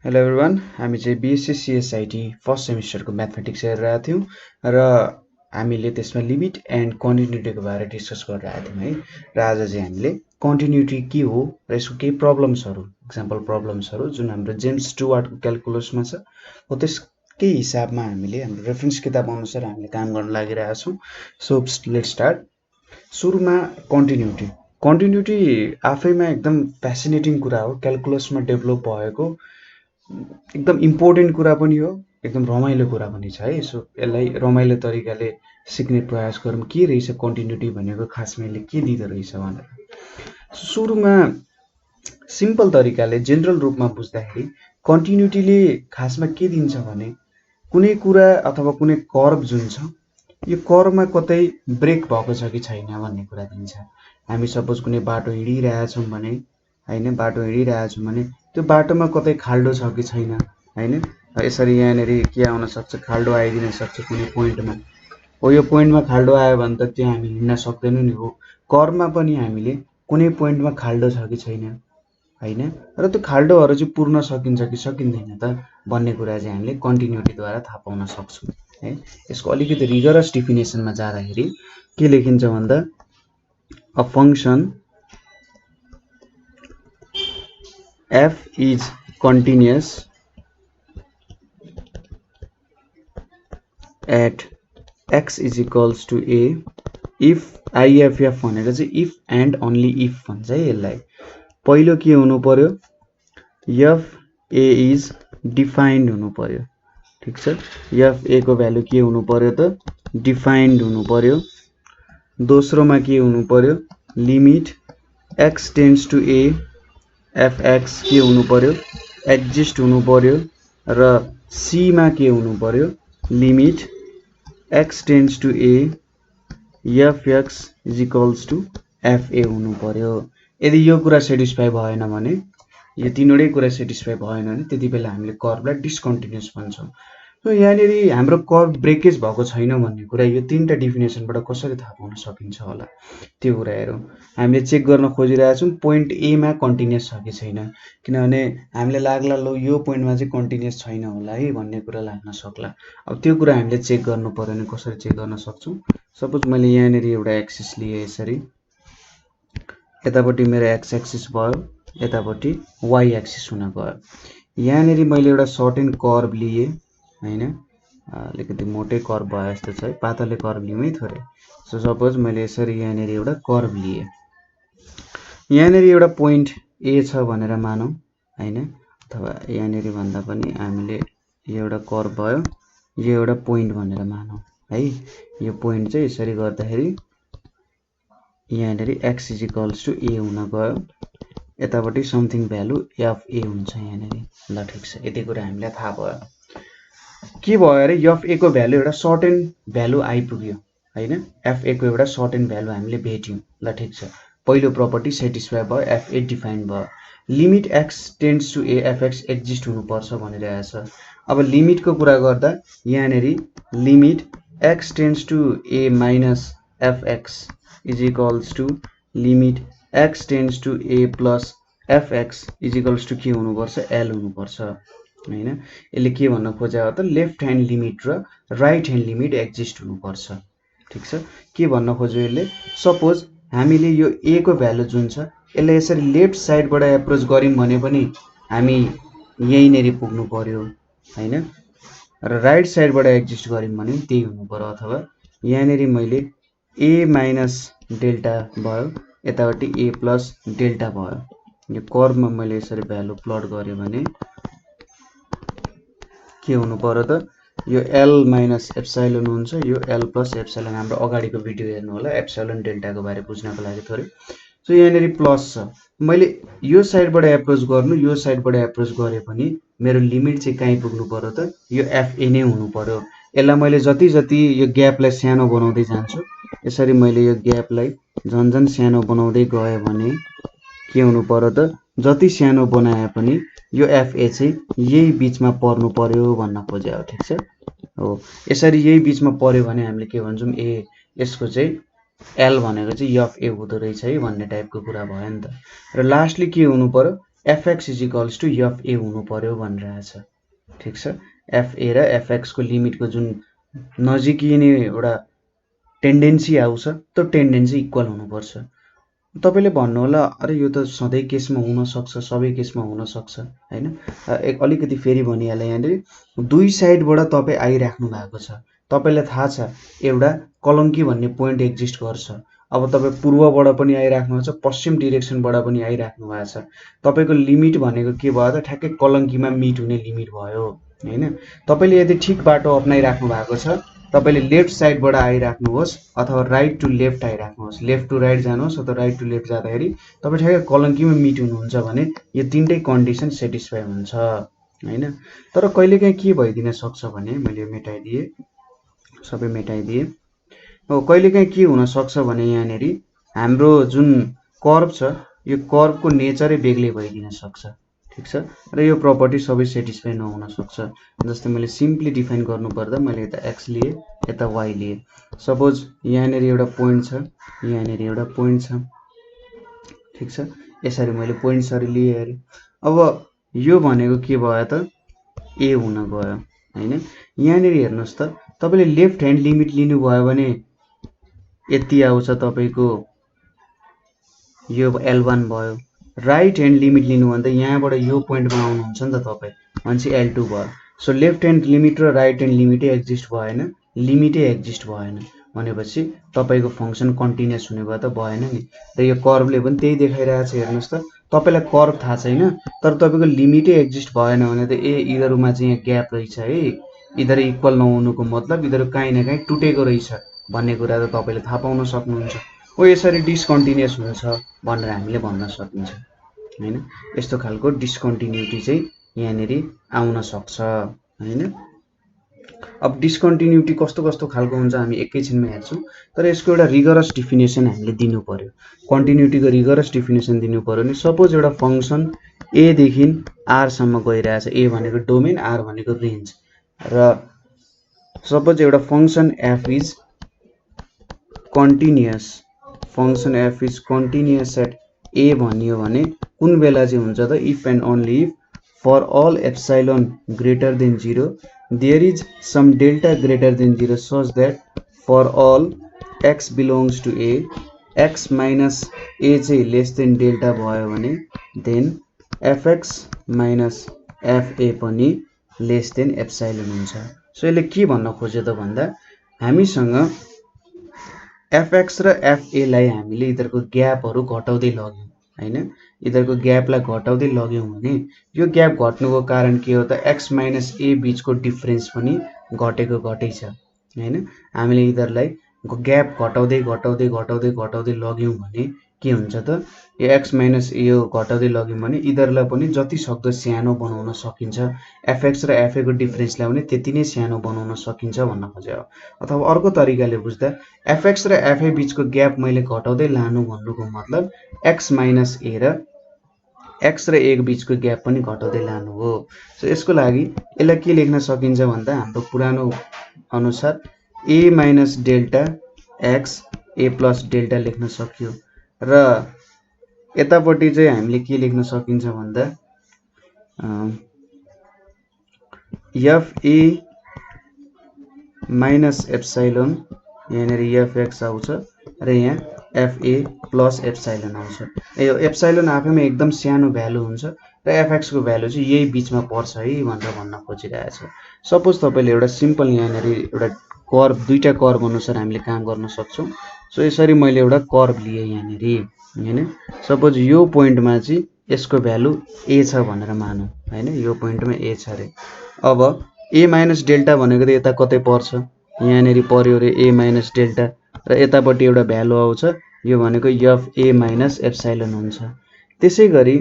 Hello everyone, हामी चाहिँ BSc CSIT first सेमिस्टरको mathematics हेरिरहेको थियौँ र हामीले त्यसमा लिमिट एन्ड कन्टिन्युटीको बारे डिस्कस गरिरहेको थियौँ है। र आज चाहिँ हामीले कन्टिन्युटी के हो र यसको केही प्रब्लम्सहरू, इक्जाम्पल प्रब्लम्सहरू जुन हाम्रो जेम्स स्टुअर्टको क्यालकुलसमा छ हो त्यसकै हिसाबमा हामीले हाम्रो रेफरेन्स किताब अनुसार हामीले काम गर्न लागिरहेका छौँ। So let's start. सुरुमा कन्टिन्युटी आफैमा एकदम फ्यासिनेटिङ कुरा हो, क्यालकुलसमा डेभलप भएको एकदम इम्पोर्टेन्ट कुरा पनि हो, एकदम रमाइलो कुरा पनि छ है। सो यसलाई रमाइलो तरिकाले सिक्ने प्रयास गरौँ के रहेछ कन्टिन्युटी भनेको, खासमा यसले के दिँदो रहेछ भनेर। सुरुमा सिम्पल तरिकाले जेनरल रूपमा बुझ्दाखेरि कन्टिन्युटीले खासमा के दिन्छ भने कुनै कुरा अथवा कुनै कर्भ जुन छ यो कर्भमा कतै ब्रेक भएको छ कि छैन भन्ने कुरा दिन्छ। हामी सपोज कुनै बाटो हिँडिरहेछौँ भने हैन, बाटो हिँडिरहेछौँ भने त्यो बाटोमा कतै खाल्डो छ कि छैन हैन। यसरी यहाँनिर के आउन सक्छ, खाल्डो आइदिन सक्छ कुनै पोइन्टमा। हो यो पोइन्टमा खाल्डो आयो भने त त्यो हामी हिँड्न सक्दैनौँ नि। हो कर्भमा पनि हामीले कुनै पोइन्टमा खाल्डो छ कि छैन हैन, र त्यो खाल्डोहरू चाहिँ पुर्न सकिन्छ कि सकिँदैन त भन्ने कुरा चाहिँ हामीले कन्टिन्युटीद्वारा थाहा पाउन सक्छौँ है। यसको अलिकति रिगरस डिफिनेसनमा जाँदाखेरि के लेखिन्छ भन्दा a function f is continuous at x is equals to a if if भनेको चाहिँ if and only if भन्छ है यसलाई। पहिलो के हुनु पर्यो, f a is defined हुनु पर्यो, ठीक छ। f a को भ्यालु के हुनु पर्यो त, डिफाइन्ड हुनु पर्यो। दोस्रोमा के हुनु पर्यो, limit x tends to a fx के हुनु पर्यो, एक्जिस्ट हुनु पर्यो। र c मा के हुनु पर्यो, limit x tends to a fx is equals to fa हुनु पर्यो। यदि यो कुरा सेटिस्फाई भएन भने, यो तीनवटै कुरा सेटिस्फाई भएन भने त्यति बेला हामीले कर्भलाई डिस्कन्टिन्युस भन्छौँ। सो यहाँनिर हाम्रो कर्भ ब्रेकेज भएको छैन भन्ने कुरा यो तीनटा डिफिनेसनबाट कसरी थाहा पाउन सकिन्छ होला त्यो कुरा हेरौँ। हामीले चेक गर्न खोजिरहेछौँ पोइन्ट ए मा कन्टिन्युस छ कि छैन, किनभने हामीले लाग्ला लो यो पोइन्टमा चाहिँ कन्टिन्युस छैन होला है भन्ने कुरा लाग्न सक्ला। अब त्यो कुरा हामीले चेक गर्नु पर्यो भने कसरी चेक गर्न सक्छौँ। सपोज मैले यहाँनिर एउटा एक्सिस लिए, यसरी यतापट्टि मेरो एक्स एक्सिस भयो, यतापट्टि वाइ एक्सिस हुन गयो। यहाँनिर मैले एउटा सर्टेन कर्भ लिए हैन, अलिकति मोटै कर्भ भयो जस्तो छ है, पातले कर्भ लिउँ है थोरै। सो सपोज मैले यसरी यहाँनिर एउटा कर्भ लिए, यहाँनिर एउटा पोइन्ट ए छ भनेर मानौँ हैन, अथवा यहाँनिर भन्दा पनि हामीले यो एउटा कर्भ भयो, यो एउटा पोइन्ट भनेर मानौँ है। यो पोइन्ट चाहिँ यसरी गर्दाखेरि यहाँनिर x is equals to a हुन गयो, यतापट्टि समथिङ भ्यालु एफ ए हुन्छ यहाँनिर। ल ठिक छ, यति कुरा हामीलाई थाहा भयो। के भयो अरे, एफ ए को भ्यालु एउटा सर्टेन भ्यालु आइपुग्यो हैन, एफ ए को एउटा सर्टेन भ्यालु हामीले भेट्यौँ। ल ठिक छ, पहिलो प्रपर्टी सेटिस्फाई भयो, एफ ए डिफाइन्ड भयो। Limit x tends to a fx exist हुनुपर्छ भनिरहेछ। अब लिमिटको कुरा गर्दा यहाँनिर limit x tends to a minus fx is equals to limit x tends to a plus fx is equals to के हुनुपर्छ, एल हुनुपर्छ हैन। यसले के भन्न खोजेको त, लेफ्ट ह्यान्ड लिमिट र राइट ह्यान्ड लिमिट एक्जिस्ट हुनुपर्छ, ठिक छ। के भन्न खोज्यो यसले, सपोज हामीले यो ए को भ्यालु जुन छ यसलाई यसरी लेफ्ट साइडबाट एप्रोच गऱ्यौँ भने पनि हामी यहीँनेरि पुग्नु पर्यो हैन, र राइट साइडबाट एक्जिस्ट गऱ्यौँ भने त्यही हुनु पर्यो। अथवा यहाँनिर मैले ए माइनस डेल्टा भयो, यतापट्टि ए प्लस डेल्टा भयो। यो कर्भमा मैले यसरी भ्यालु प्लट गरेँ भने के हुनु पर्यो त, यो एल माइनस एप्साइलन हुन्छ, यो एल प्लस एप्साइलन। हाम्रो अगाडिको भिडियो हेर्नु होला एप्साइलन डेल्टाको बारे बुझ्नको लागि थोरै। सो यहाँनिर प्लस छ, मैले यो साइडबाट एप्रोच गर्नु, यो साइडबाट एप्रोच गरेँ भने मेरो लिमिट चाहिँ कहाँ पुग्नु पर्यो त, यो एफए नै हुनु पर्यो। यसलाई मैले जति जति यो ग्यापलाई सानो बनाउँदै जान्छु, यसरी मैले यो ग्यापलाई झन् झन् सानो बनाउँदै गएँ भने के हुनु पर्यो त, जति सानो बनाए पनि यो एफए चाहिँ यही बिचमा पर्नु पर्यो भन्न खोजे हो, ठिक छ। हो यसरी यही बिचमा पर्यो भने हामीले के भन्छौँ, ए यसको चाहिँ एल भनेको चाहिँ एफ ए हुँदो रहेछ है भन्ने टाइपको कुरा भयो नि त। र लास्टली के हुनु पर्यो, fx is equals to fa हुनु पर्यो भनिरहेछ। ठिक छ, fa र fx को लिमिटको जुन नजिकिने एउटा टेन्डेन्सी आउँछ त्यो टेन्डेन्सी इक्वल हुनुपर्छ। तपाईले भन्नु होला अरे यो त सधैँ केसमा हुन सक्छ, सबै केसमा हुन सक्छ हैन। एक अलिकति फेरि भनिहाले यहाँनिर दुई साइडबाट तपाई आइराख्नु भएको छ। तपाईलाई थाहा छ एउटा कलंकी भन्ने पोइन्ट एक्जिस्ट गर्छ। अब तपाई पूर्वबाट पनि आइराख्नु छ, पश्चिम डाइरेक्सनबाट पनि आइराख्नु भएको छ। तपाईको लिमिट भनेको के भयो त ठ्याक्कै कलंकीमा मिट हुने लिमिट भयो हैन। तपाईले यदि ठीक बाटो अपनाइराख्नु भएको छ, तपाईले लेफ्ट साइडबाट आइराख्नुहोस् अथवा राइट टु लेफ्ट आइराख्नुहोस्, लेफ्ट टु राइट जानुहोस् अथवा राइट टु लेफ्ट जाँदाखेरि तपाई ठ्याक्कै कलंकीमा मिट हुनुहुन्छ भने यो तीनटै कन्डिसन सेटिस्फाई हुन्छ हैन। तर कहिलेकाहीँ के भइदिन सक्छ भने मैले मेटाइदिए, सबै मेटाइदिए। अब कहिलेकाहीँ के हुन सक्छ भने यहाँनेरि हाम्रो जुन कर्व छ यो कर्वको नेचरै बेग्लै भइदिन सक्छ। ठीक छ, र यो प्रपर्टी सबै सेटिस्फाई नहुन सक्छ। जस्तै मैले सिम्पली डिफाइन गर्नु पर्दा मैले यता x लिए, यता y लिए। सपोज यहाँनेरि एउटा पोइन्ट छ, यहाँनेरि एउटा पोइन्ट छ। ठीक छ, यसरी मैले पोइन्ट्सहरु लिए अरे। अब यो भनेको के भयो त a हुन गयो हैन। यहाँनेरि हेर्नुस् त तपाईले लेफ्ट ह्यान्ड लिमिट लिनु भयो भने यति आउँछ तपाईको यो L1 भयो। राइट ह्यान्ड लिमिट लिनु भन्दा यहाँबाट यो पोइन्टमा आउनुहुन्छ नि त तपाई, भनेपछि L2 भयो। सो लेफ्ट ह्यान्ड लिमिट र राइट ह्यान्ड लिमिटै एक्जिस्ट भएन, लिमिटै एक्जिस्ट भएन भनेपछि तपाईको फंक्सन कन्टिन्युअस हुने भयो त भएन नि। र यो कर्वले पनि त्यही देखाइरहेछ हेर्नुस् त। तपाईलाई कर्व थाहा छैन तर तपाईको लिमिटै एक्जिस्ट भएन भने त यिनीहरुमा चाहिँ यहाँ ग्याप रहेछ है। यिनीहरु इक्वल नहुनुको मतलब यिनीहरु कहीँ न कहीँ टुटेको रहेछ भन्ने कुरा त तपाईले थाहा पाउन सक्नुहुन्छ। ओ यसरी डिसकन्टिन्युअस हुन्छ भनेर हामीले भन्न सकिन्छ हैन। यस्तो खालको डिसकन्टिन्युटी चाहिँ यहाँनेरि आउन सक्छ हैन। अब डिसकन्टिन्युटी कस्तो कस्तो खालको हुन्छ हामी एकैछिनमा हेर्छौं, तर यसको एउटा रिगरस डेफिनेसन हामीले दिनु पर्यो। कन्टिन्युटीको रिगरस डेफिनेसन दिनु पर्यो नि। सपोज एउटा फंक्सन a देखि r सम्म गइरहेछ, a भनेको डोमेन, r भनेको रेन्ज, र सपोज एउटा function f is continuous, function f is continuous at a भनियो भने कुन बेला चाहिँ हुन्छ त if and only if for all epsilon greater than 0 there is some delta greater than 0 such that for all x belongs to a x minus a चाहिँ less than delta भयो भने देन fx माइनस fa पनि less than epsilon हुन्छ। So यसले के भन्न खोज्यो त भन्दा हामीसँग fx र fa लाई हामीले यिनीहरुको ग्यापहरु घटाउँदै लग्यौं हैन। यिनीहरुको ग्यापलाई घटाउँदै लग्यौं भने यो ग्याप घट्नुको कारण के हो त x माइनस a बीचको डिफरेन्स पनि घटेको घटै छ हैन। हामीले यिनीहरुलाई ग्याप घटाउँदै घटाउँदै घटाउँदै घटाउँदै लग्यौं भने के हुन्छ त यो x माइनस a यो घटाउँदै लग्यौं भने यिनीहरुलाई पनि जति सक्दो सानो बनाउन सकिन्छ, fx र fa को डिफरेन्सलाई पनि त्यति नै सानो बनाउन सकिन्छ भन्न खोजे हो। अथवा अर्को तरिकाले बुझ्दा fx र fa बीचको ग्याप मैले घटाउँदै लानु भन्नुको मतलब x माइनस a र x र a बीचको ग्याप पनि घटाउँदै लानु हो। सो यसको लागि यसलाई के लेख्न सकिन्छ भन्दा हाम्रो पुरानो अनुसार a minus delta x a plus delta लेख्न सकियो, र यतापट्टि चाहिँ हामीले के लेख्न सकिन्छ भन्दा fa माइनस एप्सिलोन, यहाँनेरि fx आउँछ र यहाँ fa प्लस एप्सिलोन आउँछ। यो एप्सिलोन आफैमा एकदम सानो भ्यालु हुन्छ र fx को भ्यालु चाहिँ यही बीचमा पर्छ है भनेर भन्न खोजिरहेछ। सपोज तपाईले एउटा सिम्पल यहाँनेरि एउटा कर्व, दुईटा कर्व अनुसार हामीले काम गर्न सक्छौं। सो यसरी मैले एउटा कर्व लिए यहाँनेरि हैन। सपोज यो पोइन्टमा चाहिँ यसको भ्यालु a छ भनेर मानौं हैन। यो पोइन्टमा a छ रे। अब a माइनस डेल्टा भनेको त यता कतै पर्छ, यहाँनेरि पर्यो रे a माइनस डेल्टा, र यतापट्टि एउटा भ्यालु आउँछ यो भनेको fa माइनस एप्सिलोन हुन्छ। त्यसैगरी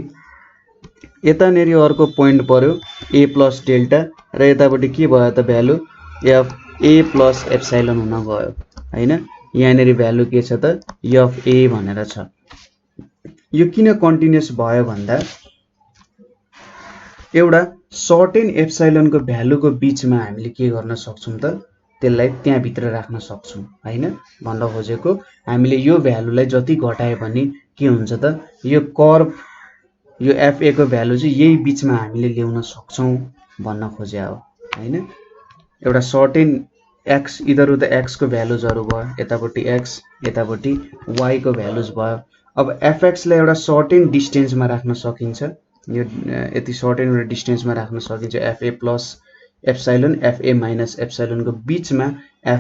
यतानेरि अर्को पोइन्ट पर्यो a प्लस डेल्टा, र यतापट्टि के भयो त भ्यालु fa प्लस एप्सिलोन हुन गयो हैन। यहाँनेरि भ्यालु के छ त fa भनेर छ। यो किन कन्टिन्युअस भयो भन्दा एउटा सर्टेन एप्सिलोन को भ्यालुको बीचमा हामीले के गर्न सक्छौं त त्यसलाई त्यहाँ भित्र राख्न सक्छौं हैन। भन्न खोजेको हामीले यो भ्यालुलाई जति घटाए पनि के हुन्छ त यो कर्व यो fa को भ्यालु चाहिँ यही बीचमा हामीले ल्याउन सक्छौं भन्न खोजे हो हैन। एउटा सर्टेन x इधर उधर x को भ्यालुजहरु भयो, यतापट्टि x यतापट्टि y को भ्यालुज भयो। अब fx लाई एउटा सर्टेन डिस्टेन्समा राख्न सकिन्छ, यो यति सर्टेन एउटा डिस्टेन्समा राख्न सकिन्छ। fa plus epsilon fa minus epsilon को बीचमा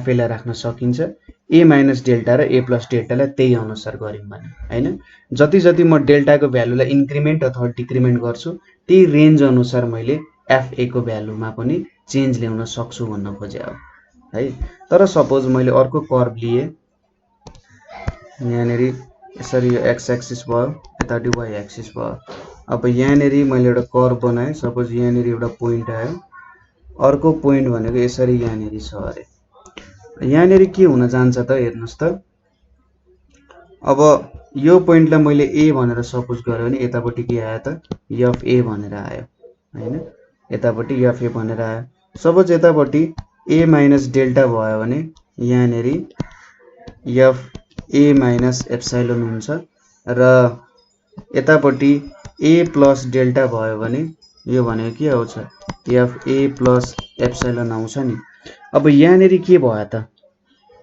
fa लाई राख्न सकिन्छ। a माइनस डेल्टा र a प्लस डेल्टा लाई त्यही अनुसार गर्यौं भने हैन। जति जति म डेल्टा को भ्यालुलाई इन्क्रिमेन्ट अथवा डिक्रिमेन्ट गर्छु त्यही रेन्ज अनुसार मैले fa को भ्यालुमा पनि चेन्ज ल्याउन सक्छु भन्न खोजे हो है। तर सपोज मैले अर्को कर्भ लिए, यहाँनेरि यसरी यो x एक्सिस भयो, यतापट्टि y एक्सिस भयो। अब यहाँनेरि मैले एउटा कर्भ बनाए, सपोज यहाँनेरि एउटा पोइन्ट आयो, अर्को पोइन्ट भनेको यसरी यहाँनेरि छ अरे। यहाँनेरि के हुन जान्छ त हेर्नुस् त, अब यो पोइन्टलाई मैले a भनेर सपोज गरे भने यतापट्टि के आयो त fa भनेर आयो हैन, यतापट्टि fa भनेर आयो। सपोज यतापट्टि a माइनस डेल्टा भयो भने यहाँनेरि fa माइनस एप्सिलोन हुन्छ र यतापट्टि a प्लस डेल्टा भयो भने यो भनेको के आउँछ fa प्लस एप्सिलोन आउँछ नि। अब यहाँनेरि के भयो त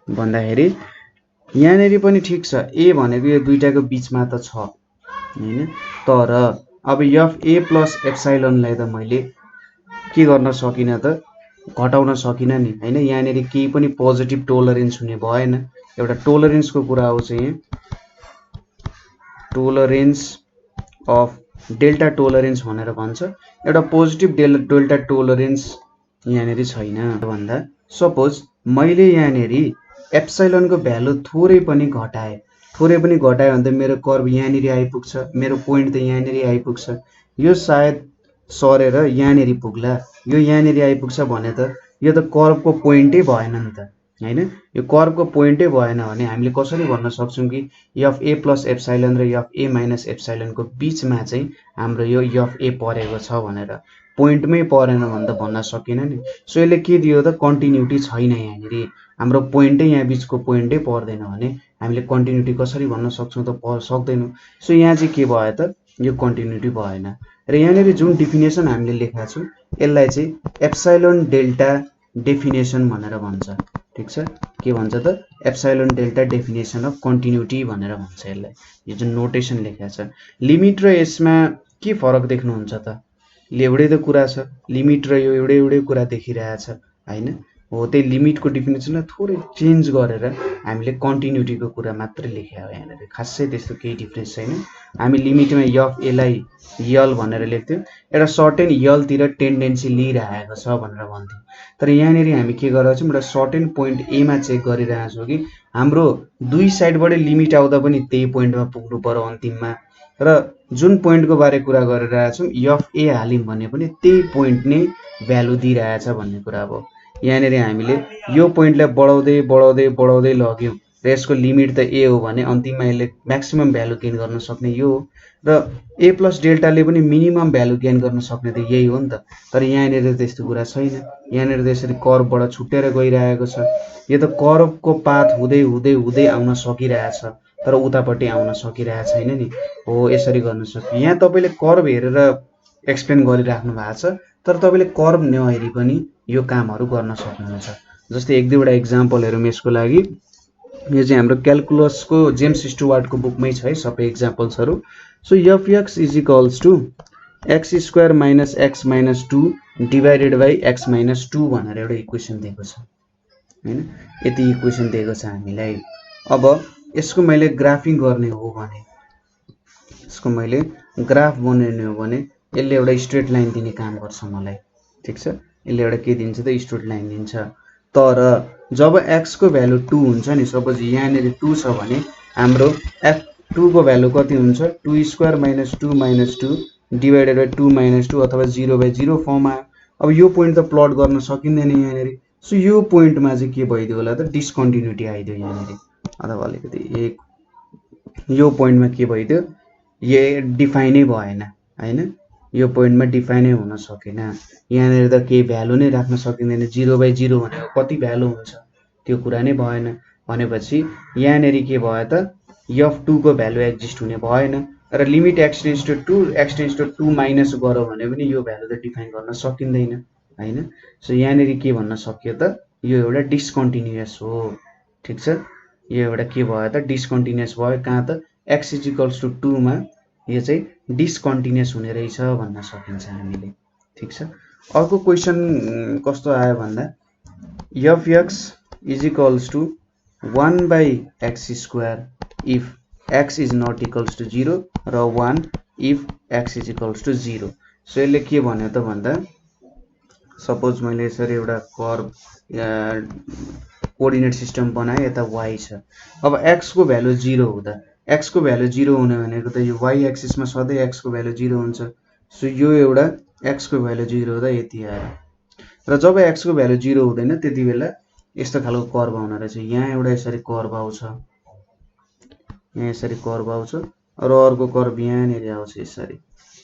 भन्दाखेरि यहाँनेरि पनि ठीक छ, a भनेको यो दुईटाको बीचमा त छ हैन, तर अब fa प्लस एप्सिलोन लाई त मैले के गर्न सकिन त घटाउन सकिन नि हैन। यहाँनेरि केही पनि पोजिटिभ टोलरेन्स हुने भएन। एउटा टोलरेन्स को कुरा आउँछ यहाँ, टोलरेन्स अफ डेल्टा टोलरेन्स भनेर भन्छ। एउटा पोजिटिभ डेल्टा टोलरेन्स यहाँनेरि छैन भन्दा सपोज मैले यहाँनेरि एप्सिलोन को भ्यालु थोरै पनि घटाए भने मेरो कर्भ यहाँनेरि आइपुग्छ, मेरो पोइन्ट त यहाँनेरि आइपुग्छ। यो सायद सरेर यहाँनेरि पुग्ला, यो यहाँनेरि आइपुग्छ भने त यो त कर्भको पोइन्टै भएन नि त हैन। यो कर्भको पोइन्टै भएन भने हामीले कसरी भन्न सक्छौं कि fa प्लस एप्सिलोन र fa माइनस एप्सिलोन को बीचमा चाहिँ हाम्रो यो fa परेको छ भनेर। पोइन्टमै परेन भने त भन्न सकिन नि। सो यसले के दियो त कन्टिन्युटी छैन यहाँनेरि, हाम्रो पोइन्टै यहाँ बीचको पोइन्टै पर्दैन भने हामीले कन्टिन्युटी कसरी भन्न सक्छौं त सक्दैनौं। सो यहाँ चाहिँ के भयो त यो कन्टिन्युटी भएन र यहाँनेरि जुन डेफिनेसन हामीले लेखेका छौं यसलाई चाहिँ एप्सिलोन डेल्टा डेफिनेसन भनेर भन्छ। ठीक छ, के भन्छ त epsilon delta definition of continuity भनेर भन्छ यसलाई। यो जुन नोटेसन लेखेको छ लिमिट र यसमा के फरक देख्नुहुन्छ त, एउटै त कुरा छ, लिमिट र यो एउटै कुरा देखिरहेछ हैन। हो त्यही लिमिटको डेफिनेसनलाई थोरै चेन्ज गरेर हामीले कन्टिन्युटीको कुरा मात्र लेख्या हो। यहाँनेरि खासै त्यस्तो केही डिफरेन्स छैन। हामी लिमिटमा fa लाई यल भनेर लेख्थ्यौं, एउटा सर्टेन यल तिर टेन्डेन्सी लिइरहेको छ भनेर भन्थ्यौं। तर यहाँनेरि हामी के गरेका छौं, एउटा सर्टेन पोइन्ट a मा चेक गरिरहेका छौं कि हाम्रो दुई साइडबाटै लिमिट आउँदा पनि त्यही पोइन्टमा पुग्नु पर्यो अन्तिममा, र जुन पोइन्टको बारे कुरा गरिरहेका छौं fa हाल्यौं भने पनि त्यही पोइन्ट नै भ्यालु दिइरहेछ भन्ने कुरा भयो। यहाँनेरि हामीले यो पोइन्टलाई बढाउँदै बढाउँदै बढाउँदै लग्यौं र यसको लिमिट त a हो भने अन्तिममा यसले म्याक्सिमम भ्यालु गेन गर्न सक्ने यो हो, र a प्लस डेल्टाले पनि मिनिमम भ्यालु गेन गर्न सक्ने त यही हो नि त। तर यहाँनेरि त्यस्तो कुरा छैन, यहाँनेरि त यसरी कर्भबाट छुट्टेर गइरहेको छ। यो त कर्भको पाथ हुँदै हुँदै हुँदै आउन सकिरहेछ तर उतापट्टि आउन सकिरहेको छैन नि। हो यसरी गर्न सक्यो। यहाँ तपाईले कर्भ हेरेर एक्सप्लेन गरिराख्नु भएको छ, तर तपाईले कर्भ नहेरी पनि यो कामहरु गर्न सक्नुहुन्छ। जस्तै एक दुईवटा एक्जाम्पल हेरौँ यसको लागि। यो चाहिँ हाम्रो क्याल्कुलसको जेम्स स्टुअर्टको बुकमै छ है सबै एक्जाम्पल्सहरु। So fx is equals to x square minus x minus 2 divided by x minus 2 भनेर एउटा इक्वेसन दिएको छ हैन। यति इक्वेसन दिएको छ हामीलाई। अब यसको मैले ग्राफिङ गर्ने हो भने, यसको मैले ग्राफ बनाउने हो भने यसले एउटा स्ट्रेट लाइन दिने काम गर्छ मलाई। ठीक छ, यसले एउटा के दिन्छ त स्ट्रेट लाइन दिन्छ। तर जब x को भ्यालु 2 हुन्छ नि, सपोज यहाँनेरि 2 छ भने हाम्रो f2 को भ्यालु कति हुन्छ 2 square minus 2 minus 2 divided by 2 minus 2 अथवा 0/0 फर्म आयो। अब यो पोइन्ट त प्लट गर्न सकिँदैन यहाँनेरि। सो यो पोइन्टमा चाहिँ के भइदियो होला त डिस्कन्टिन्युटी आइदियो यहाँनेरि, अथवा अलिकति यो पोइन्टमा के भइदियो यो डिफाइनै भएन हैन। यो पोइन्टमा डिफाइनै हुन सकेन। यहाँनेरि त केही भ्यालु नै राख्न सकिँदैन। 0/0 भनेको कति भ्यालु हुन्छ त्यो कुरा नै भएन। भनेपछि यहाँनेरि के भयो त f2 को भ्यालु एक्जिस्ट हुने भएन र limit x tends to 2 x tends to 2 minus गरौँ भने पनि यो भ्यालु त डिफाइन गर्न सकिँदैन हैन। सो यहाँनेरि के भन्न सक्यो त यो एउटा डिस्कन्टिन्युअस हो। ठीक छ, यो एउटा के भयो त डिस्कन्टिन्युअस भयो। कहाँ त x = 2 मा यो चाहिँ डिस्कन्टिन्युअस हुने रहेछ भन्न सकिन्छ हामीले। ठीक छ, अर्को क्वेशन कस्तो आयो भन्दा f(x) = 1/x² if x is not equals to 0 र 1 if x is equals to 0। So यसले के भन्यो त भन्दा सपोज मैले यसरी एउटा कर्व कोअर्डिनेट सिस्टम बनाए, यता y छ। अब x को भ्यालु 0 हुँदा x को भ्यालु 0 हुने भनेको त यो y एक्सिस मा सधैँ x को भ्यालु 0 हुन्छ। सो यो एउटा x को भ्यालु 0 हुँदा यति आयो र जब x को भ्यालु 0 हुँदैन त्यति बेला यस्तो खालको कर्व आउने रहेछ। यहाँ एउटा यसरी कर्व आउँछ, यहाँ यसरी कर्व आउँछ र अर्को कर्व यहाँनेरि आउँछ यसरी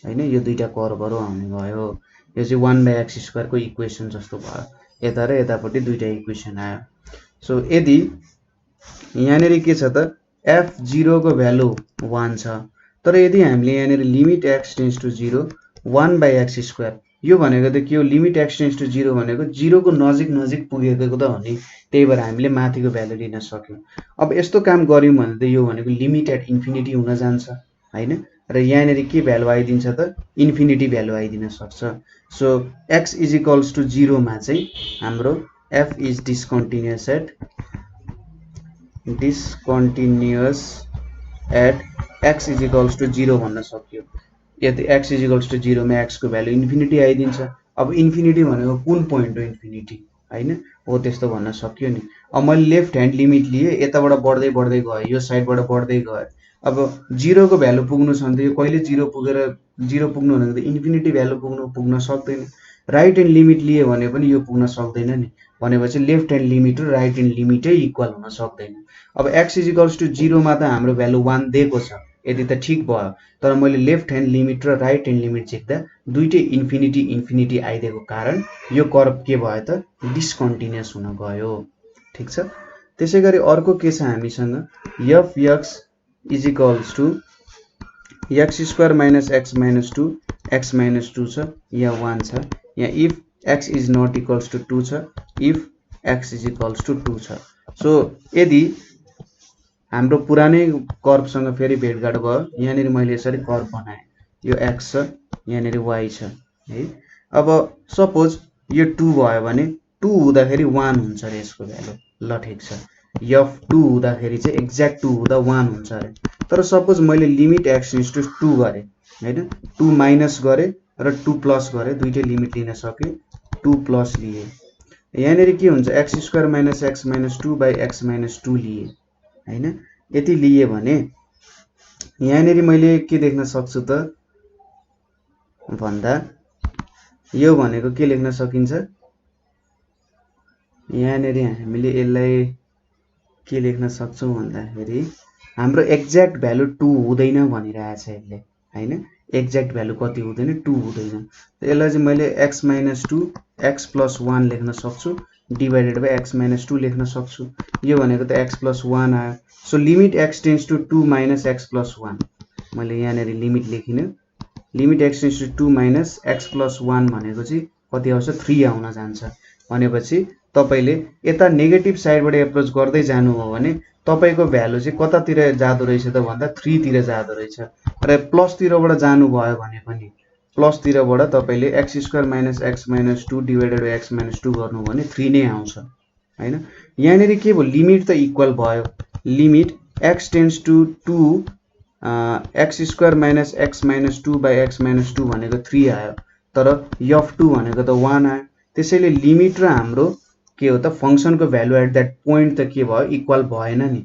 हैन। यो दुईटा कर्वहरु आउने भयो। यो चाहिँ 1/x² को इक्वेसन जस्तो भयो। यता र यतापट्टि दुईटा इक्वेसन आयो। सो यदि यहाँनेरि के छ त f0 को भ्यालु 1 छ, तर यदि हामीले यहाँनेरि limit x tends to 0 1/x², यो भनेको त के हो, लिमिट x टेन्स टु 0 भनेको 0 को नजिक नजिक पुगेको त हो नि, त्यही भएर हामीले माथिको भ्यालु लिन सक्यौं। अब यस्तो काम गर्यौं भने त यो भनेको लिमिट एट इन्फिनिटी हुन जान्छ हैन, र यहाँनेरि के भ्यालु आइदिन्छ त इन्फिनिटी भ्यालु आइदिन सक्छ। सो x = 0 मा चाहिँ हाम्रो f is discontinuous at x = 0 भन्न सक्यो। यदि x = 0 मा x को भ्यालु इन्फिनिटी आइदिन्छ। अब इन्फिनिटी भनेको कुन पोइन्ट हो इन्फिनिटी हैन, हो त्यस्तो भन्न सक्यो नि। अब मैले लेफ्ट ह्यान्ड लिमिट लिए, यताबाट बढ्दै बढ्दै गए, यो साइडबाट बढ्दै गए। अब 0 को भ्यालु पुग्नु छ भने त यो कहिले 0 पुगेर 0 पुग्नु भनेको त इन्फिनिटी भ्यालु पुग्न सक्दैन। राइट ह्यान्ड लिमिट लिए भने पनि यो पुग्न सक्दैन नि, भनेपछि लेफ्ट ह्यान्ड लिमिट र राइट ह्यान्ड लिमिटै इक्वल हुन सक्दैन। अब x = 0 मा त हाम्रो भ्यालु 1 दिएको छ, यदि त ठीक भयो। तर मैले लेफ्ट ह्यान्ड लिमिट र राइट ह्यान्ड लिमिट झिक्दा दुईटै इन्फिनिटी आइदिएको कारण यो कर्व के भयो त डिस्कन्टिन्युअस हुन गयो। ठीक छ, त्यसैगरी अर्को के छ हामीसँग f(x) = x² - x - 2 x - 2 छ, या 1 छ। यहाँ if x is not equals to 2 छ, if x is equals to 2 छ। सो यदि हाम्रो पुरानै कर्वसँग फेरि भेटघाट भयो, यहाँनेरि मैले यसरी कर्व बनाए, यो x छ, यहाँनेरि y छ है। अब सपोज यो 2 भयो भने 2 हुँदाखेरि 1 हुन्छ रे यसको भ्यालु, ल ठीक छ। f2 हुँदाखेरि चाहिँ एक्ज्याक्ट 2 हुँदा 1 हुन्छ रे। तर सपोज मैले लिमिट x टेन्स टु 2 गरे हैन, 2 माइनस गरे र 2 प्लस गरे, दुईटै लिमिट लिन सके, 2 प्लस लिए। यहाँनेरि के हुन्छ x² - x - 2/x - 2 लिए हैन। यति लिए भने यहाँनेरि मैले के देख्न सक्छु त भन्दा यो भनेको के लेख्न सकिन्छ, यहाँनेरि हामीले यसलाई के लेख्न सक्छौं भन्दाखेरि हाम्रो एक्ज्याक्ट भ्यालु 2 हुँदैन भनिरहेछ यसले हैन। एक्ज्याक्ट भ्यालु कति हुँदैन, 2 हुँदैन। यसलाई चाहिँ मैले x - 2 x + 1 लेख्न सक्छु डिभाइडेड बाइ x - 2 लेख्न सक्छु। यो भनेको त x + 1 आयो। So limit x tends to 2 - x + 1, मैले यहाँनेरि लिमिट लेखिन, limit x tends to 2 - x + 1 भनेको चाहिँ कति आउँछ 3 आउन जान्छ। भनेपछि तपाईले यता नेगेटिभ साइडबाट एप्रोच गर्दै जानु हो भने तपाईको भ्यालु चाहिँ कतातिर जादो रहेछ त भन्दा 3 तिर जादो रहेछ। र प्लस तिरबाट जानु भयो भने पनि प्लस तिरबाट तपाईले x² - x - 2 divided by x - 2 गर्नु भने 3 नै आउँछ हैन। यहाँनेरि के भयो, लिमिट त इक्वल भयो। Limit x tends to 2 x² - x - 2/x - 2 भनेको 3 आयो, तर f2 भनेको त 1 आयो। त्यसैले लिमिट र हाम्रो के हो त फंक्सनको भ्यालु एट दैट पोइन्ट त के भयो इक्वल भएन नि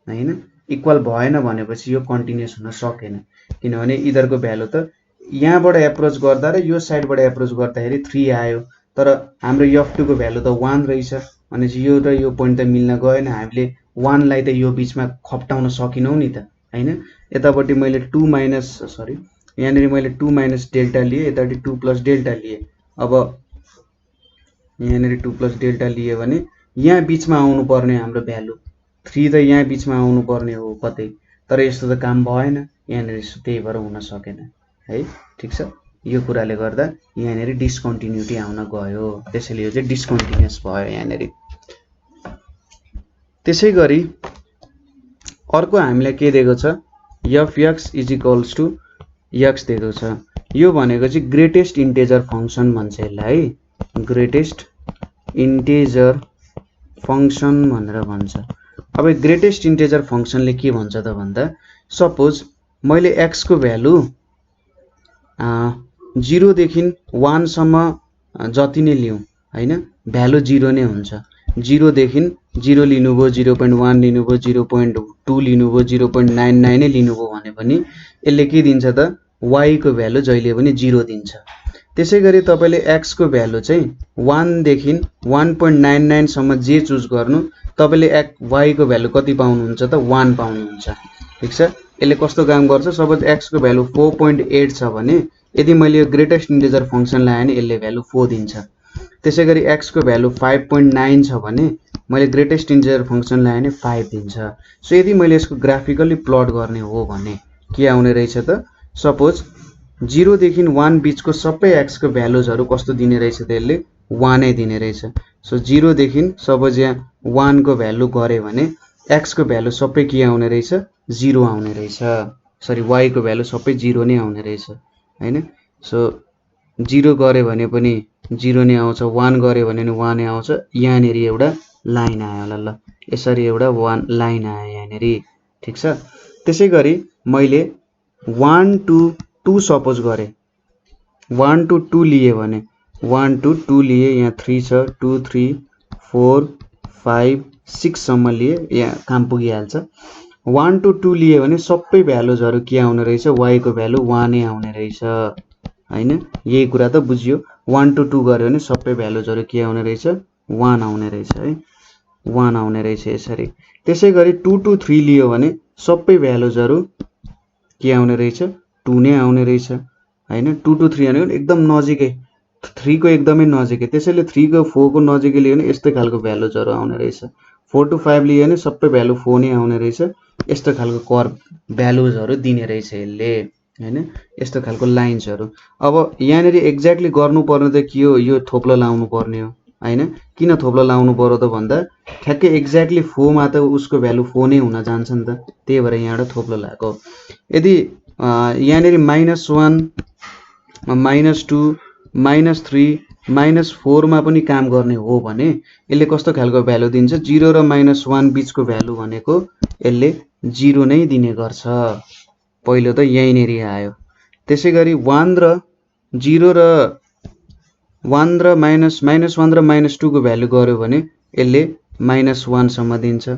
हैन। इक्वल भएन भनेपछि यो कन्टिन्युअस हुन सकेन, किनभने इधरको भ्यालु त यहाँबाट एप्रोच गर्दा र यो साइडबाट एप्रोच गर्दाखेरि 3 आयो, तर हाम्रो f2 को भ्यालु त 1 रहेछ। भनेपछि यो र यो पोइन्ट त मिल्न गएन, हामीले 1 लाई त यो बीचमा खप्टाउन सकिनौ नि त हैन। यतापट्टि मैले 2 माइनस सरी यहाँनेरि मैले 2 माइनस डेल्टा लिए, यतापट्टि 2 प्लस डेल्टा लिए। अब यहाँनेरि 2 प्लस डेल्टा लिए भने यहाँ बीचमा आउनु पर्ने हाम्रो भ्यालु 3 त यहाँ बीचमा आउनु पर्ने हो कतै, तर यस्तो त काम भएन, यहाँनिर त्यही भएर हुन सकेन है। ठिक छ, यो कुराले गर्दा यहाँनिर डिस्कन्टिन्युटी आउन गयो, त्यसैले यो चाहिँ डिस्कन्टिन्युअस भयो यहाँनिर। त्यसै गरी अर्को हामीलाई के दिएको छ, fx is equals to x दिएको छ। यो भनेको चाहिँ ग्रेटेस्ट इन्टेजर फङ्सन भन्छ यसलाई है, ग्रेटेस्ट इन्टेजर फङ्सन भनेर भन्छ। अब ग्रेटेस्ट इन्टेजर फङ्सनले के भन्छ त भन्दा, सपोज मैले x को भ्यालु 0 देखि 1 सम्म जति नै लिउँ हैन, भ्यालु 0 नै हुन्छ। 0 देखि 0 लिनुभयो, 0.1 लिनुभयो, 0.2 लिनुभयो, 0.99 नै लिनुभयो भने पनि यसले के दिन्छ त, y को भ्यालु जहिले पनि 0 दिन्छ। त्यसै गरी तपाईले x को भ्यालु चाहिँ 1 देखि 1.99 सम्म जे चुज गर्नु, तपाईले y को भ्यालु कति पाउनुहुन्छ त, 1 पाउनुहुन्छ। ठीक छ, यसले कस्तो काम गर्छ, सपोज x को भ्यालु 4.8 छ भने यदि मैले यो ग्रेटेस्ट इन्टिजर फंक्सन लगाए भने यसले भ्यालु 4 दिन्छ। त्यसै गरी x को भ्यालु 5.9 छ भने मैले ग्रेटेस्ट इन्टिजर फंक्सन लगाए भने 5 दिन्छ। सो यदि मैले यसको ग्राफिकली प्लट गर्ने हो भने के आउने रहेछ त, सपोज 0 देखि 1 बीचको सबै x को भ्यालुजहरु कस्तो दिने रहेछ त, यसले 1 नै दिने रहेछ। सो 0 देखि सपोज यहाँ 1 को भ्यालु गरे भने x को भ्यालु सबै के आउने रहेछ, 0 आउने रहेछ। सरी, y को भ्यालु सबै 0 नै आउने रहेछ हैन। सो 0 गरे भने पनि 0 नै आउँछ, 1 गरे भने पनि 1 नै आउँछ। यहाँनेर एउटा लाइन आयो ल ल, यसरी एउटा 1 लाइन आयो यहाँनेर। ठीक छ, त्यसै गरी मैले 1 to 2 सपोज गरे, 1 to 2 लिए भने 1 to 2 लिए, यहाँ 3 छ, 2 3 4 5 6 सम्म लिए, यहाँ काम पुगिहाल्छ। 1 to 2 लिए भने सबै भ्यालुजहरु के आउने रहेछ, y को भ्यालु 1 नै आउने रहेछ हैन। यही कुरा त बुझियो। 1 to 2 गर्यो भने सबै भ्यालुजहरु के आउने रहेछ, 1 आउने रहेछ है, 1 आउने रहेछ यसरी। त्यसै गरी 2 to 3 लियो भने सबै भ्यालुजहरु के आउने रहेछ, 2 नै आउने रहेछ हैन। 2 to 3 भनेको एकदम नजिकै, 3 को एकदमै नजिकै, त्यसैले 3 को 4 को नजिकै लियो भने यस्तै खालको भ्यालुजहरु आउने रहेछ। 4 to 5 लियो भने सबै भ्यालु 4 नै आउने रहेछ। यस्तो खालको कर्व भ्यालुजहरु दिने रहेछ यसले हैन, यस्तो खालको लाइन्सहरु। अब यहाँनेर एक्ज्याक्टली गर्नु पर्ने त के हो, यो थोप्लो लाउनु पर्ने हो हैन। किन थोप्लो लाउनु पर्यो त भन्दा, ठ्याक्कै एक्ज्याक्टली 4 मा त उसको भ्यालु 4 नै हुन जान्छ नि त, त्यही भएर यहाँबाट थोप्लो लाएको। यदि यहाँनेर -1 -2 -3 -4 मा पनि काम गर्ने हो भने यसले कस्तो खालको भ्यालु दिन्छ, 0 र -1 बीचको भ्यालु भनेको यसले 0 नै दिने गर्छ। पहिलो त यहीँनेर आयो। त्यसै गरी 1 र 0 र 1 र -1 र -2 को भ्यालु गर्यो भने यसले -1 सम्म दिन्छ।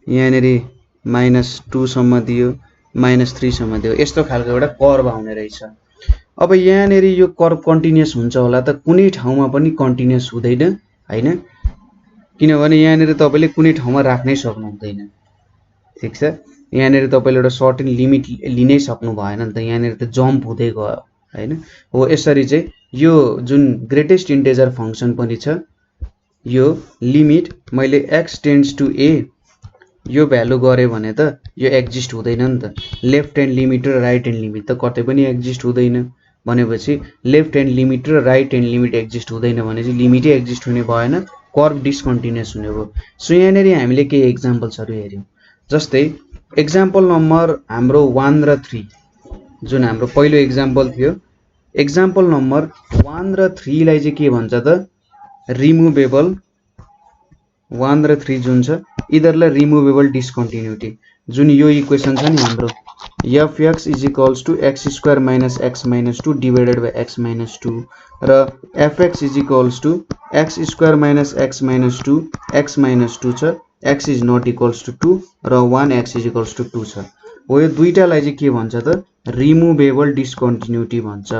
यहाँनेर -2 सम्म दियो, -3 सम्म दियो। यस्तो खालको एउटा कर्व आउने रहेछ। अब यहाँनेर यो कर्व कन्टिन्युअस हुन्छ होला त, कुनै ठाउँमा पनि कन्टिन्युअस हुँदैन हैन, किनभने यहाँनेर तपाईले कुनै ठाउँमा राख्नै सक्नु हुँदैन। ठीक छ, यहाँनेर तपाईले एउटा सर्टेन लिमिट लिनै सक्नु भएन नि त, यहाँनेर त जम्प हुँदै गयो हैन। हो यसरी चाहिँ यो जुन ग्रेटेस्ट इन्टिजर फंक्सन पनि छ, यो लिमिट मैले x टेन्ड्स टु a यो भ्यालु गरे भने त यो एक्जिस्ट हुँदैन नि त। लेफ्ट ह्यान्ड लिमिट र राइट ह्यान्ड लिमिट त कतै पनि एक्जिस्ट हुँदैन भनेपछि लेफ्ट ह्यान्ड लिमिट र राइट ह्यान्ड लिमिट एक्जिस्ट हुँदैन भनेपछि लिमिटै एक्जिस्ट हुने भएन, कर्व डिस्कन्टिन्युअस हुने भयो। सो यहाँनेर हामीले केही एक्जाम्पल्सहरु हेर्यौं, जस्तै एक्जाम्पल नम्बर हाम्रो 1 र 3 जुन हाम्रो पहिलो एक्जाम्पल थियो। एक्जाम्पल नम्बर 1 र 3 लाई चाहिँ के भन्छ त, रिमुभेबल 1 र 3 जुन छ यिनीहरुलाई रिमुभेबल डिस्कन्टिन्युटी। जुन यो इक्वेसन छ नि हाम्रो, fx is equals to x² - x - 2 divided by x - 2 र fx is equals to x² - x - 2 x - 2 छ, x is not equals to 2 र 1 x इज इक्वल्स टु 2 छ। हो यो दुईटालाई चाहिँ के भन्छ त, रिमुभेबल डिस्कन्टिन्युटी भन्छ।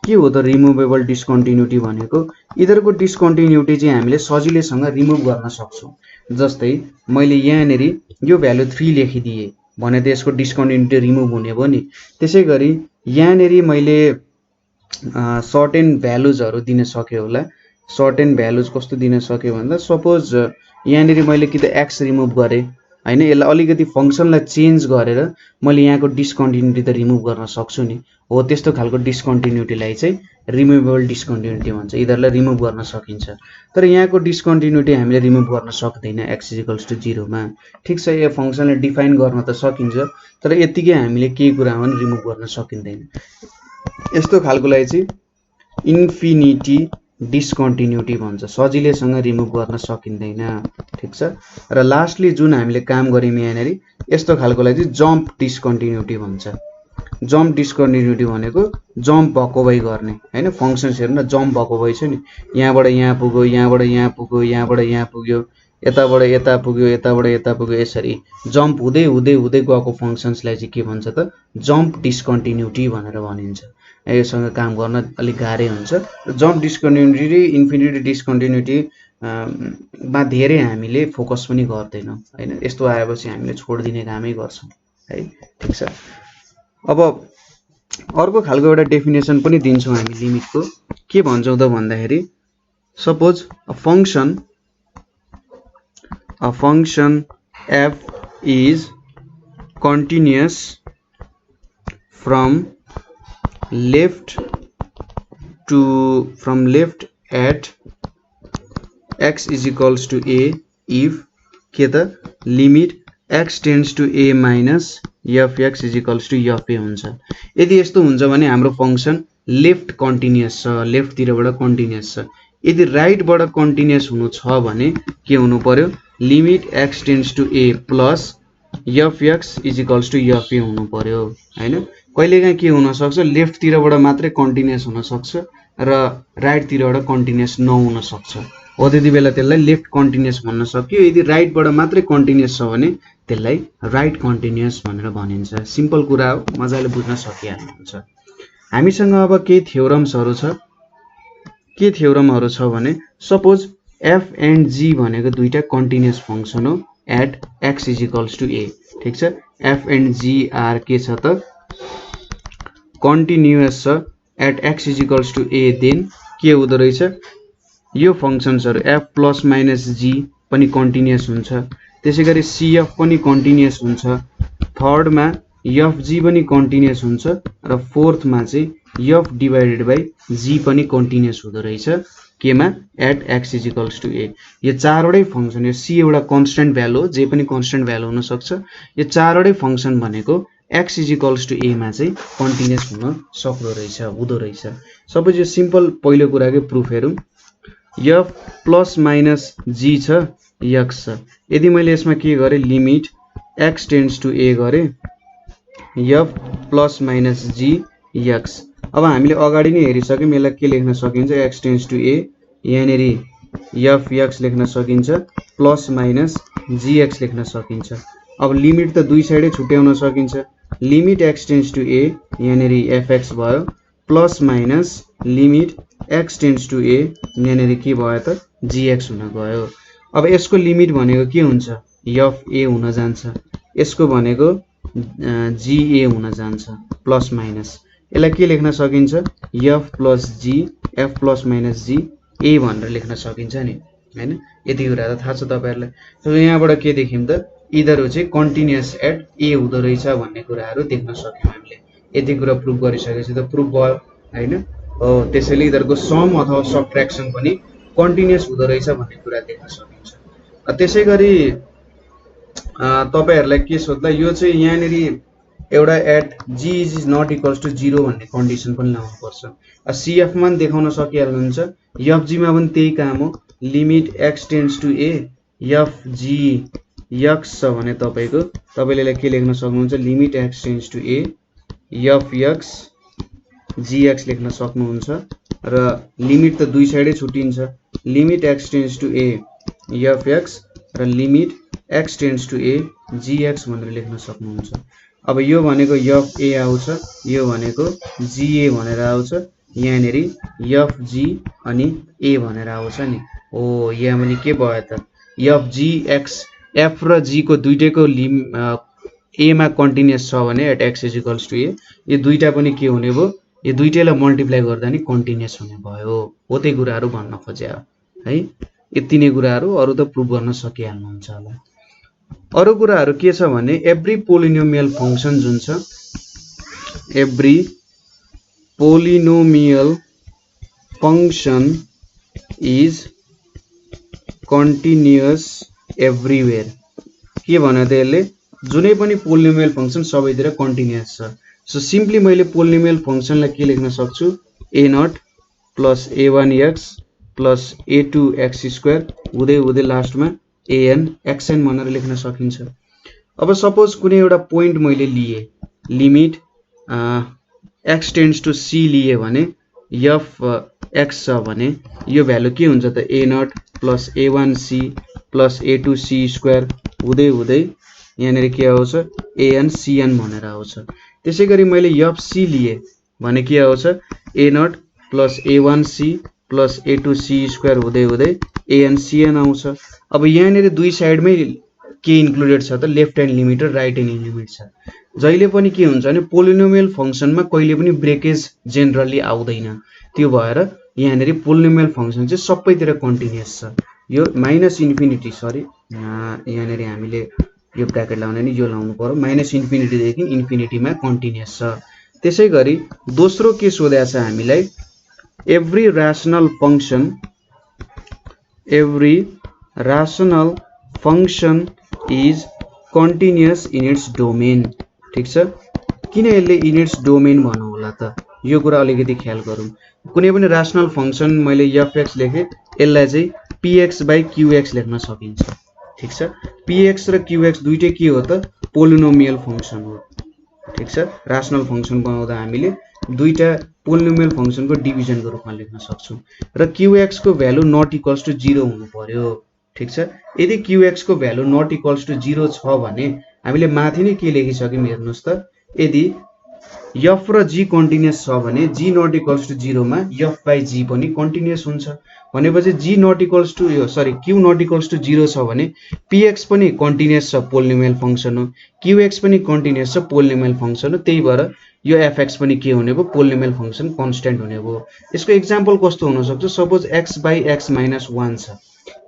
के हो त रिमुभेबल डिस्कन्टिन्युटी भनेको, यिनीहरुको डिस्कन्टिन्युटी चाहिँ हामीले सजिलैसँग रिमुभ गर्न सक्छौं। जस्तै मैले यहाँनेर यो भ्यालु 3 लेखिदिए भने त यसको डिस्कन्टिन्युटी रिमुभ हुने भयो नि। त्यसै गरी यहाँनेर मैले सर्टेन भ्यालुजहरु दिन सके होला। सर्टेन भ्यालुज कस्तो दिन सके भन्दा, सपोज यहाँनेर मैले कि त x रिमुभ गरे हैन। यसलाई अलिकति फंक्सनलाई चेन्ज गरेर मैले यहाँको डिस्कन्टिन्युटी त रिमुभ गर्न सक्छु नि। हो त्यस्तो खालको डिस्कन्टिन्युटीलाई चाहिँ रिमुभेबल डिस्कन्टिन्युटी भन्छ। यिनीहरुलाई रिमुभ गर्न सकिन्छ। तर यहाँको डिस्कन्टिन्युटी हामीले रिमुभ गर्न सक्दैन x = 0 मा। ठीक छ, यो फंक्सनलाई डिफाइन गर्न त सकिन्छ तर यतिकै हामीले केही कुरामा पनि रिमुभ गर्न सकिँदैन। यस्तो खालकोलाई चाहिँ इन्फिनिटी डिस्कन्टिन्युटी भन्छ। सजिलैसँग रिमुभ गर्न सकिँदैन। ठीक छ। र लास्टली जुन हामीले काम गर्यौं यहाँनेर यस्तो खालकोलाई चाहिँ जम्प डिस्कन्टिन्युटी भन्छ। जम्प डिस्कन्टिन्युटी भनेको जम्प भएको भई गर्ने हैन। फंक्सन्स हेर्नु न, जम्प भएको भई छ नि, यहाँबाट यहाँ पुग्यो, यहाँबाट यहाँ पुग्यो, यहाँबाट यहाँ पुग्यो, यताबाट यता पुग्यो, यताबाट यता पुग्यो, यसरी जम्प हुँदै हुँदै हुँदै गएको फंक्सन्सलाई चाहिँ के भन्छ त जम्प डिस्कन्टिन्युटी भनेर भनिन्छ। यससँग काम गर्न अलि गाह्रै हुन्छ। जम्प डिस्कन्टिन्युटी, इन्फिनिटी डिस्कन्टिन्युटी मा धेरै हामीले फोकस पनि गर्दैनौं हैन। यस्तो आएपछि हामीले छोड्दिने कामै गर्छौं है। ठीक छ। अब अर्को खालको एउटा डेफिनेसन पनि दिन्छौं हामी लिमिटको। के भन्छौं त भन्दाखेरि suppose a function f is continuous from left at x = a if के त limit x tends to a minus fx = fa हुन्छ। यदि यस्तो हुन्छ भने हाम्रो फंक्सन लेफ्ट कन्टिन्युअस छ, लेफ्ट तिरबाट कन्टिन्युअस छ। यदि राइट बाट कन्टिन्युअस हुनु छ भने के हुनु पर्यो, limit x tends to a plus fx = fa हुनु पर्यो हैन। कहिलेकाहीँ के हुन सक्छ, लेफ्ट तिरबाट मात्रै कन्टिन्युअस हुन सक्छ र राइट तिरबाट कन्टिन्युअस नहुन सक्छ। हो त्यति बेला त्यसलाई लेफ्ट कन्टिन्युअस भन्न सकियो। यदि राइट बाट मात्रै कन्टिन्युअस छ भने त्यसलाई राइट कन्टिन्युअस भनेर भनिन्छ। सिम्पल कुरा हो, मजाले बुझ्न सकिहाल्नुहुन्छ। हामीसँग अब केही थ्योरम्सहरु छ। के थ्योरमहरु छ भने सपोज f and g भनेको दुईटा कन्टिन्युअस फंक्सन हो एट x = a। ठीक छ। f and g आर के छ त कन्टिन्युअस छ एट x = a। देन के हुँदो रहेछ, यो फंक्सन्सहरु f + g पनि कन्टिन्युअस हुन्छ। त्यसैगरी cf पनि कन्टिन्युअस हुन्छ। थर्ड मा fg पनि कन्टिन्युअस हुन्छ र फोर्थ मा चाहिँ f/g पनि कन्टिन्युअस हुँदो रहेछ केमा एट x = a। यो चारवटै फंक्सन, यो c एउटा कन्स्टेन्ट भ्यालु हो, जे पनि कन्स्टेन्ट भ्यालु हुन सक्छ। यो चारवटै फंक्सन भनेको x = a मा चाहिँ कन्टिन्युअस हुन सक्दो रहेछ, हुँदो रहेछ। सपोज यो सिम्पल पहिलो कुराकै प्रुफ हेरौं। f + g छ, x छ। यदि मैले यसमा के गरे, limit x tends to a गरे f + g x। अब हामीले अगाडि नै हेरिसक्यौं, यसलाई के लेख्न सकिन्छ, x tends to a, यहाँनेरि fx लेख्न सकिन्छ, + gx लेख्न सकिन्छ। अब लिमिट त दुई साइडै छुट्याउन सकिन्छ। Limit x tends to a, यहाँनेरि fx भयो, + limit x tends to a, यहाँनेरि के भयो त gx हुन गयो। अब यसको लिमिट भनेको के हुन्छ, fa हुन जान्छ। यसको भनेको ga हुन जान्छ, +- यसलाई के लेख्न सकिन्छ, f + g a भनेर लेख्न सकिन्छ नि हैन। यति कुरा त थाहा छ तपाईहरुलाई। सो यहाँबाट के देख्यौं त, यिनीहरु चाहिँ कन्टिन्युअस एट a हुँदो रहेछ भन्ने कुराहरु देख्न सक्यौं हामीले। यति कुरा प्रुफ गरिसकेपछि त प्रुफ भयो हैन। हो त्यसैले यिनीहरुको सम अथवा सबट्र्याक्सन पनि कन्टिन्युअस हुँदो रहेछ भन्ने कुरा देख्न सकिन्छ। त्यसैगरी तपाईहरुलाई के सोध्ला, यो चाहिँ यहाँनेरि एउटा at g is not equals to 0 भन्ने कन्डिसन पनि लाउनु पर्छ। cf मा पनि देखाउन सकिहाल्नुहुन्छ, fg मा पनि त्यही काम हो। Limit x tends to a fg x छ भने तपाईले के लेख्न सक्नुहुन्छ, limit x tends to a fx gx लेख्न सक्नुहुन्छ। र लिमिट त दुई साइडै छुटिन्छ, limit x tends to a fx र limit x tends to a gx भनेर लेख्न सक्नुहुन्छ। अब यो भनेको fa आउँछ, यो भनेको ga भनेर आउँछ, यहाँनेरि fg अनि a भनेर आउँछ नि। हो यहाँ पनि के भयो त, fgx, f र g को दुईटैको a मा कन्टिन्युअस छ भने एट x = a, यो दुईटा पनि के हुने भयो, यो दुईटैलाई मल्टिप्लाई गर्दा नि कन्टिन्युअस हुने भयो। हो त्यही कुराहरु भन्न खोजे है। यति नै कुराहरु, अरु त प्रुफ गर्न सकिहाल्नुहुन्छ होला। अरु कुराहरु के छ भने एभ्री पोलिनोमियल फंक्सन जुन छ every polynomial function is continuous everywhere के भन्यो त यसले जुनै पनि पोलिनोमियल फंक्सन सबैतिर कन्टिन्युअस छ सो सिम्पली मैले पोलिनोमियल फंक्सनलाई के लेख्न सक्छु a0 plus a1x plus a2x² हुँदै हुँदै लास्टमा an xn भनेर लेख्न सकिन्छ। अब सपोज कुनै एउटा पोइन्ट मैले लिए limit x tends to c लिए भने f x छ भने यो भ्यालु के हुन्छ त a0 plus a1c plus a2c² हुँदै हुँदै यहाँनेर के आउँछ an cn भनेर आउँछ। त्यसैगरी मैले fc लिए भने के आउँछ a0 plus a1c plus a2c² हुँदै हुँदै an cn आउँछ। अब यहाँनेर दुई साइडमै के इन्क्लुडेड छ त लेफ्ट ह्यान्ड लिमिट र राइट ह्यान्ड लिमिट छ। जहिले पनि के हुन्छ भने पोलिनोमियल फंक्सनमा कहिले पनि ब्रेकेज जेनरली आउँदैन, त्यो भएर यहाँनेर पोलिनोमियल फंक्सन चाहिँ सबैतिर कन्टिन्युअस छ। यो माइनस इन्फिनिटी सरी यहाँनेर हामीले यो ब्र्याकेट लाउने नि यो लाउनु पर्यो माइनस इन्फिनिटी देखि इन्फिनिटीमा कन्टिन्युअस छ। त्यसैगरी दोस्रो के सोधेको छ हामीलाई every rational function is continuous in its domain। ठीक छ, किन यसले इन इट्स डोमेन भन्नु होला त यो कुरा अलिकति ख्याल गरौँ। कुनै पनि rational function मैले fx लेखे यसलाई चाहिँ px/qx लेख्न सकिन्छ। ठीक छ, px र qx दुईटै के हो त पोलिनोमियल फंक्सन हो। ठीक छ, rational function बनाउँदा हामीले दुईटा पोलिनोमियल फंक्सनको डिभिजनको रूपमा लेख्न सक्छौं र qx को भ्यालु नट इक्वल्स टु 0 हुनु पर्यो। ठीक छ, यदि qx को भ्यालु नट इक्वल्स टु 0 छ भने हामीले माथि नै के लेखिसक्यौं हेर्नुस् त यदि f र g कन्टिन्युअस छ भने g नट इक्वल्स टु 0 मा f बाइ g पनि कन्टिन्युअस हुन्छ भनेपछि g not equals to q not equals to 0 छ भने px पनि कन्टिन्युअस छ पोलिनोमियल फंक्सन हो, qx पनि कन्टिन्युअस छ पोलिनोमियल फंक्सन हो, त्यही भएर यो fx पनि के हुने भयो पोलिनोमियल फंक्सन कन्स्ट्यान्ट हुने भयो। यसको एक्जाम्पल कस्तो हुन सक्छ सपोज x/x - 1 छ,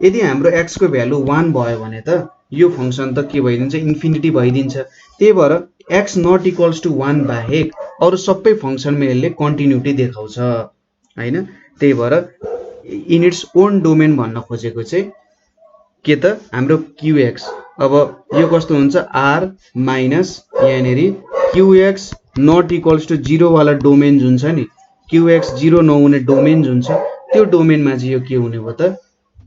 यदि हाम्रो x को भ्यालु 1 भयो भने त यो फंक्सन त के भइदिन्छ इन्फिनिटी भइदिन्छ। त्यही भएर x नट इक्वल्स टु 1 बाहेक अरु सबै फंक्सनमा यसले कन्टिन्युटी देखाउँछ हैन। त्यही भएर इन इट्स ओन डोमेन भन्न खोजेको चाहिँ के त हाम्रो qx। अब यो कस्तो हुन्छ r माइनस यहाँनेरी qx नट इक्वल्स टु 0 वाला डोमेन जुन छ नि qx 0 नहुने डोमेन जुन छ त्यो डोमेनमा चाहिँ यो के हुने भयो त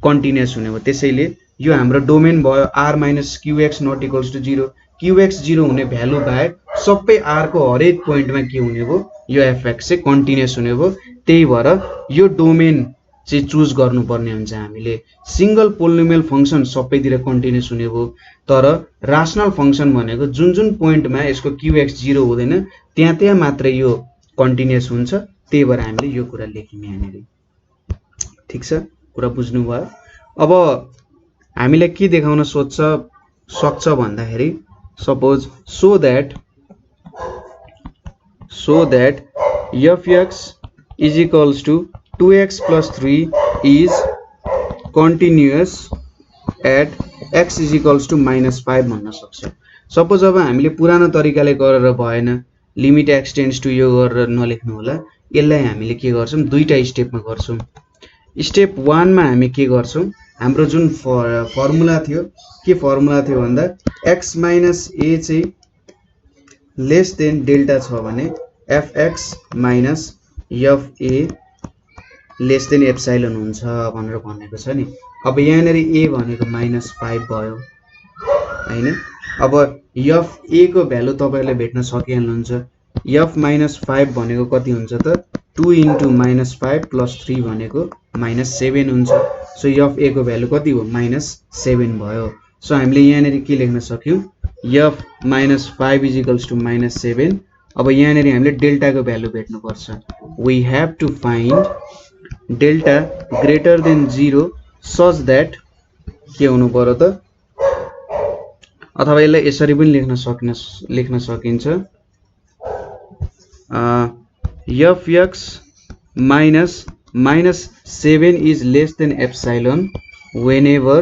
कन्टिन्युअस हुने भयो। त्यसैले यो हाम्रो डोमेन भयो r minus qx not equals to 0, qx 0 हुने भ्यालु बाहेक सबै r को हरेक पोइन्टमा के हुने भयो यो fx चाहिँ कन्टिन्युअस हुने भयो। त्यही भएर यो डोमेन चाहिँ चुज गर्नुपर्ने हुन्छ हामीले। सिंगल पोलिनोमियल फंक्सन सबैतिर कन्टिन्युअस हुने भयो तर राशनल फंक्सन भनेको जुन जुन पोइन्टमा यसको qx 0 हुँदैन त्यहाँ मात्रै यो कन्टिन्युअस हुन्छ, त्यही भएर हामीले यो कुरा लेख्यौं यहाँनेर। ठीक छ, कुरा बुझ्नु भयो। अब हामीलाई के देखाउन सक्छ भन्दाखेरि suppose so that fx is equals to 2x plus 3 is continuous at x is equals to -5 भन्न सक्छ। सपोज अब हामीले पुरानो तरिकाले गरेर भएन लिमिट x टेन्ड्स टु यो गरेर नलेख्नु होला, यसलाई हामीले के गर्छौं दुईटा स्टेपमा गर्छौं। स्टेप 1 मा हामी के गर्छौं हाम्रो जुन फर्मुला थियो के फर्मुला थियो भन्दा x - a चाहिँ लेस देन डेल्टा छ भने fx minus fa lace than epsilon हुन्छ भनेर भनेको छ नि। अब यहाँनेर a भनेको -5 भयो हैन। अब fa को भ्यालु तपाईहरुले भेट्न सकिहाल्नुहुन्छ। f -5 भनेको कति हुन्छ त 2 * -5 + 3 भनेको -7 हुन्छ। सो fa को भ्यालु कति हो -7 भयो। सो हामीले यहाँनेर के लेख्न सक्यौं f -5 = -7। अब यहाँनेर हामीले डेल्टा को भ्यालु भेट्नु पर्छ। We have to find delta greater than 0 such that के हुनु पर्यो त अथवा यसलाई यसरी पनि लेख्न सकिन्छ fx -7 is less than epsilon whenever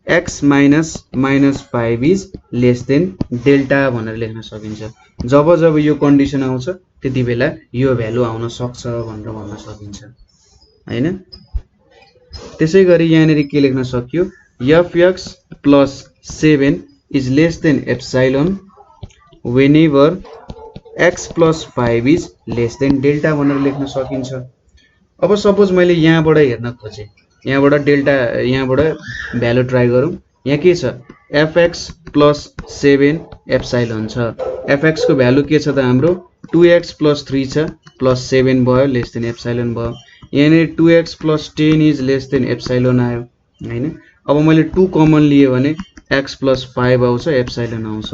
x minus minus 5 is less than delta भनेर लेख्न सकिन्छ। जब जब यो कन्डिसन आउँछ त्यति बेला यो भ्यालु आउन सक्छ भनेर भन्न सकिन्छ हैन। त्यसैगरी यहाँनेरि के लेख्न सक्यो fx plus 7 is less than epsilon whenever x plus 5 is less than delta भनेर लेख्न सकिन्छ। अब सपोज मैले यहाँबाट हेर्न खोजे, यहाँबाट डेल्टा यहाँबाट भ्यालु ट्राई गरौँ। यहाँ के छ fx plus 7 एप्सिलोन छ। fx को भ्यालु के छ त हाम्रो 2x plus 3 छ plus 7 भयो लेस देन एप्सिलोन भयो। यहाँ 2x plus 10 is less than epsilon आयो हैन। अब मैले 2 कमन लिए भने x plus 5 आउँछ एप्सिलोन आउँछ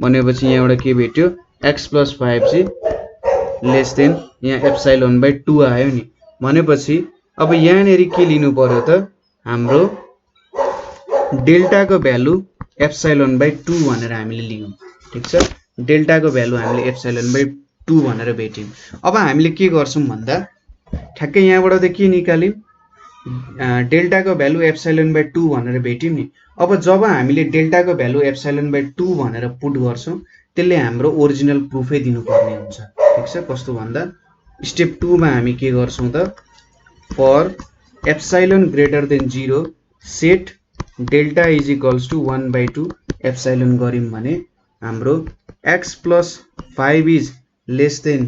भनेपछि यहाँबाट के भेट्यो x plus 5 चाहिँ लेस देन यहाँ एप्सिलोन बाइ 2 आयो नि। भनेपछि अब यहाँनेरि के लिनु पर्यो त हाम्रो डेल्टा को भ्यालु एप्सिलोन बाइ 2 भनेर हामीले लियौं। ठीक छ, डेल्टा को भ्यालु हामीले एप्सिलोन बाइ 2 भनेर भेट्यौं। अब हामीले के गर्छौं भन्दा ठ्याक्कै यहाँबाट त के निकाल्यौं डेल्टा को भ्यालु एप्सिलोन बाइ 2 भनेर भेट्यौं नि। अब जब हामीले डेल्टा को भ्यालु एप्सिलोन बाइ 2 भनेर पुट गर्छौं त्यसले हाम्रो ओरिजिनल प्रुफै दिनुपर्ने हुन्छ। ठीक छ, कस्तो भन्दा स्टेप 2 मा हामी के गर्छौं त for epsilon greater than 0 set delta is equals to 1/2 epsilon गर्यौं भने हाम्रो x plus 5 is less than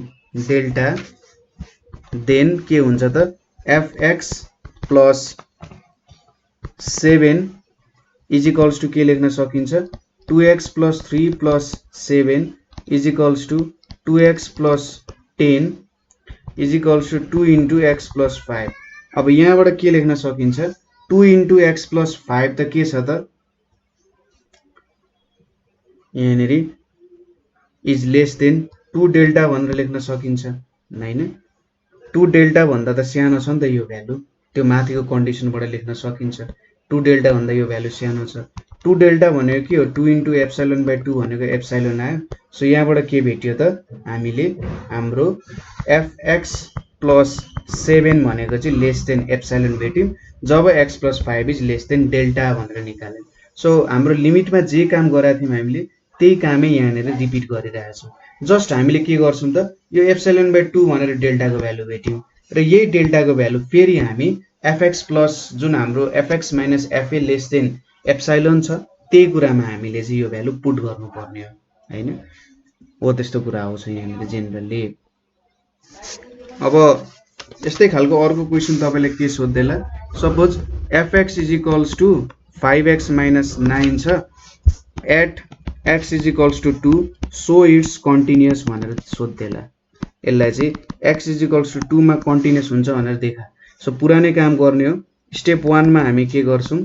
delta then के हुन्छ त fx plus 7 is equals to के लेख्न सकिन्छ 2x plus 3 plus 7 is equals to 2x plus 10 is equals to 2 into x plus 5। अब यहाँबाट के लेख्न सकिन्छ 2 into x plus 5 त के छ त यहाँनेरि इज लेस देन 2 डेल्टा भनेर लेख्न सकिन्छ हैन। 2 डेल्टा भन्दा त सानो छ नि त यो भ्यालु, त्यो माथिको कन्डिसनबाट लेख्न सकिन्छ। 2 डेल्टा भन्दा यो भ्यालु सानो छ। 2 डेल्टा भनेको के हो 2 into एप्सिलोन बाइ 2 भनेको एप्सिलोन आयो। सो यहाँबाट के भेट्यो त हामीले हाम्रो fx plus 7 भनेको चाहिँ लेस देन एप्सिलोन भेट्यौं जब x plus 5 is less than delta भनेर निकाल्यौं। सो हाम्रो लिमिटमा जे काम गराएको थियौं हामीले त्यही कामै यहाँनेर रिपिट गरिरहेछौं। जस्ट हामीले के गर्छौं त यो एप्सिलोन बाइ 2 भनेर डेल्टा को भ्यालु भेट्यौं र यही डेल्टा को भ्यालु फेरि हामी fx प्लस जुन हाम्रो fx minus fa lace than epsilon छ त्यही कुरामा हामीले चाहिँ यो भ्यालु पुट गर्नुपर्ने हो हैन। हो त्यस्तो कुरा आउँछ यहाँनिर जेनरली। अब यस्तै खालको अर्को क्वेशन तपाईले के सोध्दैला suppose fx is equals to 5x minus 9 छ at x is equals to 2 so it's continuous भनेर सोध्दैला। यसलाई चाहिँ x इज इक्वल्स टु 2 मा कन्टिन्युअस हुन्छ भनेर देखा। सो पुरानै काम गर्ने हो। स्टेप 1 मा हामी के गर्छौं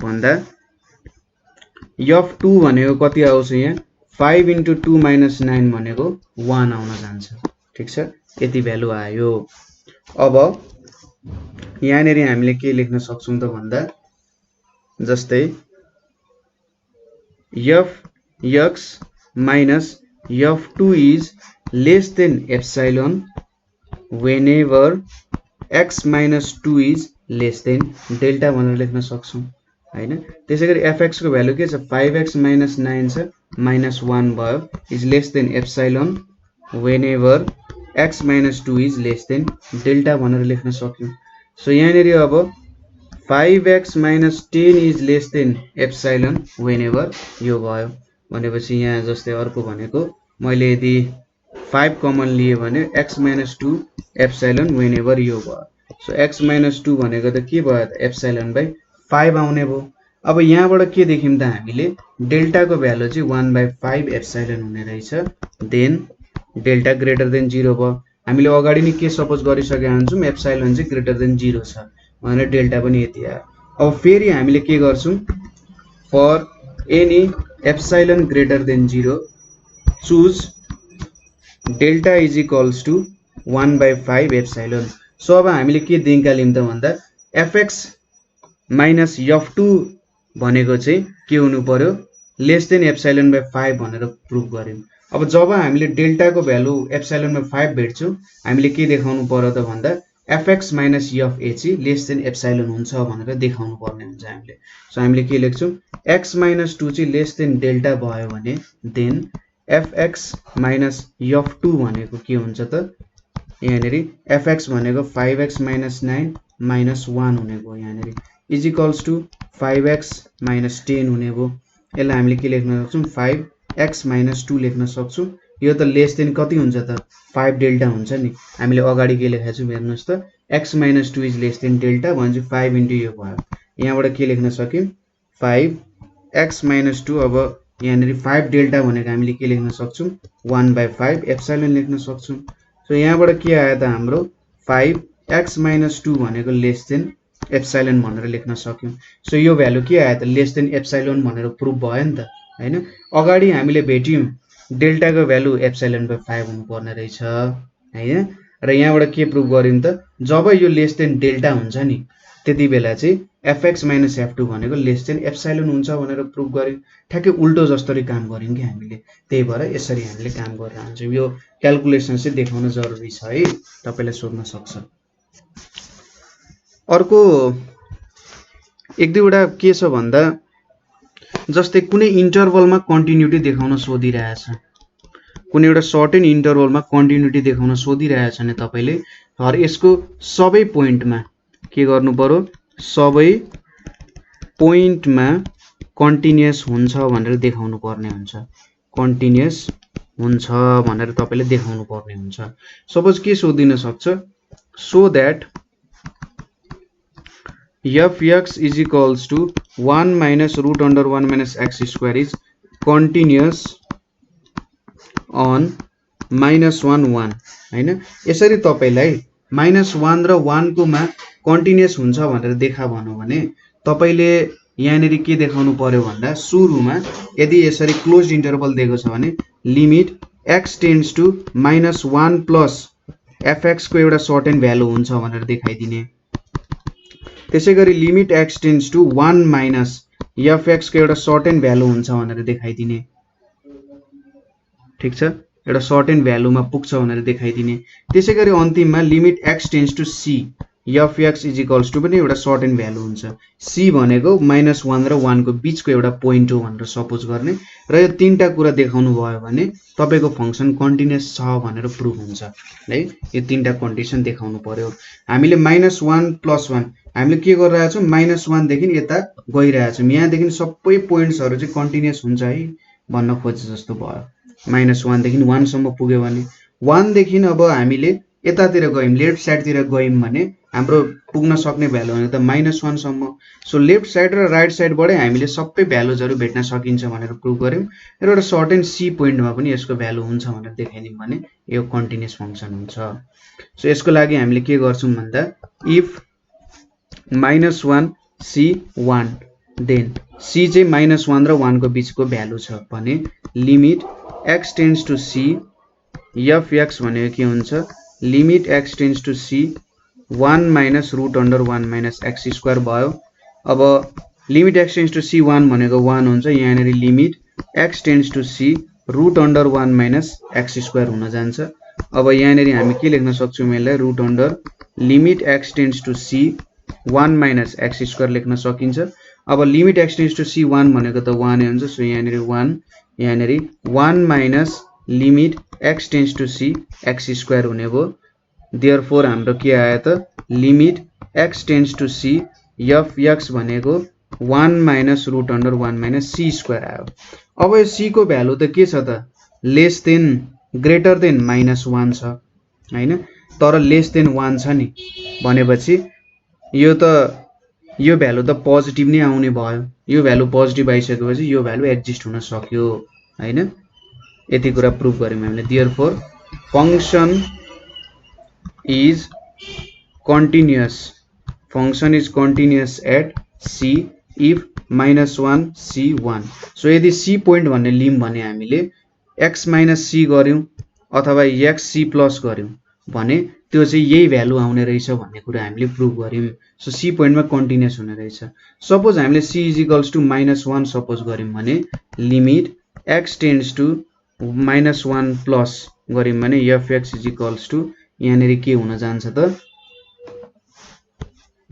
भन्दा f2 भनेको कति आउँछ यहाँ 5 into 2 minus 9 भनेको 1 आउन जान्छ। ठीक छ, यति भ्यालु आयो। अब यहाँनेरि हामीले के लेख्न सक्छौं त भन्दा जस्तै fx minus f2 is less than epsilon whenever x minus 2 is less than delta भनेर लेख्न सक्छौं हैन। त्यसैगरी fx को भ्यालु के छ 5x minus 9 छ minus 1 भयो is less than epsilon whenever x minus 2 is less than delta भनेर लेख्न सक्यौं। सो यहाँनेरि अब 5x minus 10 is less than epsilon whenever यो भयो भनेपछि यहाँ जस्तै अर्को भनेको मैले यदि 5 कमन लिए भने x minus 2 epsilon whenever यो भयो। सो x minus 2 भनेको त के भयो त epsilon by 5 आउने भयो। अब यहाँबाट के देख्यौं त हामीले डेल्टा को भ्यालु चाहिँ 1/5 एप्सिलोन हुने रहेछ देन डेल्टा ग्रेटर देन 0 भयो। हामीले अगाडि नै के सपोज गरिसकेका हुन्छौं एप्सिलोन चाहिँ ग्रेटर देन 0 छ भनेर डेल्टा पनि यति आयो। अब फेरि हामीले के गर्छौं for any epsilon greater than 0 choose delta is equals to 1/5 epsilon. So अब हामीले के निकाल्यौं त भन्दा fx माइनस f2 भनेको चाहिँ के हुनु पर्यो लेस देन एप्सिलोन बाइ 5 भनेर प्रुफ गर्यौं। अब जब हामीले डेल्टा को भ्यालु एप्सिलोन बाइ 5 भेट्छौं हामीले के देखाउनु पर्यो त भन्दा fx minus e of a चाहिँ लेस देन एप्सिलोन हुन्छ भनेर देखाउनु पर्ने हुन्छ हामीले। सो हामीले के लेख्छौँ, x माइनस 2 चाहिँ लेस देन डेल्टा भयो भने then fx minus e of 2 भनेको के हुन्छ त, यहाँनेरि fx भनेको 5x माइनस 9 माइनस 1 हुने भयो, यहाँनेरि is equals to 5x minus 10 हुने भयो। यसलाई हामीले के लेख्न सक्छौँ, 5x माइनस 2 लेख्न सक्छौँ। यो त लेस देन कति हुन्छ त, 5 डेल्टा हुन्छ नि। हामीले अगाडि के लेखेको छौँ हेर्नुहोस् त, x minus 2 is less than delta भने चाहिँ 5 इन्टु यो भयो। यहाँबाट के लेख्न सक्यौँ, 5x माइनस 2। अब यहाँनिर 5 डेल्टा भनेको हामीले के लेख्न सक्छौँ, 1/5 एप्सिलोन लेख्न सक्छौँ। सो यहाँबाट के आयो त हाम्रो 5x माइनस 2 भनेको लेस देन एप्सिलोन भनेर लेख्न सक्यौँ। सो यो भ्यालु के आयो त, लेस देन एप्सिलोन भनेर प्रुफ भयो नि त हैन। अगाडि हामीले भेट्यौँ डेल्टाको भ्यालु एप्सिलोन/5 हुनुपर्ने रहेछ हैन। र यहाँबाट के प्रुफ गर्यौँ त, जब यो लेस देन डेल्टा हुन्छ नि त्यति बेला चाहिँ fx माइनस f2 भनेको लेस देन एप्सिलोन हुन्छ भनेर प्रुफ गर्यौँ। ठ्याक्कै उल्टो जस्तरी काम गर्यौँ कि हामीले, त्यही भएर यसरी हामीले काम गरेर आउँछौँ। यो क्याल्कुलेसन चाहिँ देखाउन जरुरी छ है, तपाईलाई सोध्न सक्छ। अर्को एक दुईवटा के छ भन्दा, जस्तै कुनै इन्टरभलमा कन्टिन्युटी देखाउन सोधिरहेछ, कुनै एउटा सर्टेन इन्टरभलमा कन्टिन्युटी देखाउन सोधिरहेछ भने तपाईले हर यसको सबै पोइन्टमा के गर्नु पर्यो, सबै पोइन्टमा कन्टिन्युअस हुन्छ भनेर देखाउनु पर्ने हुन्छ। कन्टिन्युअस हुन्छ भनेर तपाईले देखाउनु पर्ने हुन्छ। सपोज के सोधिन सक्छ, so that fx is equals to 1 minus root under 1 minus x square is continuous on -1 1 हैन। यसरी तपाईलाई -1 र 1 को मा कन्टिन्युअस हुन्छ भनेर देखा भन्नु भने तपाईले यहाँनेरि के देखाउनु पर्यो भन्दा, सुरुमा यदि यसरी क्लोज्ड इन्टरभल दिएको छ भने limit x tends to -1 plus fx को एउटा सर्टेन भ्यालु हुन्छ भनेर देखाइदिने। त्यसैगरी limit x tends to 1 minus fx को एउटा सर्टेन भ्यालु हुन्छ भनेर देखाइदिने। ठीक छ, एउटा सर्टेन भ्यालुमा पुग्छ भनेर देखाइदिने। त्यसैगरी अन्तिममा limit x tends to c fx is equals to पनि एउटा सर्टेन भ्यालु हुन्छ। c भनेको -1 र 1 को बीचको एउटा पोइन्ट हो भनेर सपोज गर्ने र यो तीनटा कुरा देखाउनु भयो भने तपाईको फंक्सन कन्टिन्युअस छ भनेर प्रुफ हुन्छ है। यो तीनटा कन्डिसन देखाउनु पर्यो। हामीले -1 प्लस 1 हामीले के गरिरहेका छौं, -1 देखि यता गइरहेका छौं। यहाँ देखि सबै पोइन्ट्सहरु चाहिँ कन्टिन्युअस हुन्छ है भन्न खोजे जस्तो भयो। -1 देखि 1 सम्म पुग्यो भने 1 देखि अब हामीले यतातिर गयौं, लेफ्ट साइडतिर गयौं भने हाम्रो पुग्न सक्ने भ्यालु भनेको त -1 सम्म। सो लेफ्ट साइड र राइट साइडबाटै हामीले सबै भ्यालुजहरु भेट्न सकिन्छ भनेर प्रुभ गर्यौं र एउटा सर्टेन सी पोइन्टमा पनि यसको भ्यालु हुन्छ भनेर देखाइदियौं भने यो कन्टिन्युअस फंक्सन हुन्छ। सो यसको लागि हामीले के गर्छौं भन्दा, इफ -1 c 1 देन c चाहिँ -1 र 1 को बीचको भ्यालु छ भने limit x tends to c fx भनेको के हुन्छ, limit x tends to c 1 minus root under 1 minus x square भयो। अब limit x tends to c 1 भनेको 1 हुन्छ। यहाँ limit x tends to c root under 1 minus x square हुन जान्छ। अब यहाँ हामी के लेख्न सक्छौं, यसलाई root under limit x tends to c 1 minus x square लेख्न सकिन्छ। अब limit x tends to c 1 भनेको त 1 नै हुन्छ। सो यहाँ 1 यहाँ 1 minus limit x tends to c x square हुने भयो। देयरफोर हाम्रो के आयो त, limit x tends to c fx भनेको 1 minus root under 1 minus c square आयो। अब यो c को भ्यालु त के छ त, लेस देन ग्रेटर देन -1 छ हैन, तर लेस देन 1 छ नि भनेपछि यो भ्यालु त पोजिटिभ नै आउने भयो। यो भ्यालु पोजिटिभ आइसकेपछि यो भ्यालु एक्जिस्ट हुन सक्यो हैन। यति कुरा प्रुफ गर्यौं हामीले। Therefore function is continuous, function is continuous at c if -1 c 1। So यदि c पोइन्ट भन्ने लिम भने हामीले x माइनस c गर्यौं अथवा x c प्लस गर्यौं भने त्यो चाहिँ यही भ्यालु आउने रहेछ भन्ने कुरा हामीले प्रुफ गर्यौं। सो c पोइन्टमा कन्टिन्युअस हुने रहेछ। सपोज हामीले c is equals to -1 suppose गर्यौं भने limit x tends to -1 plus गर्यौं भने fx इज इक्वल्स टु यहाँ के हुन जान्छ त,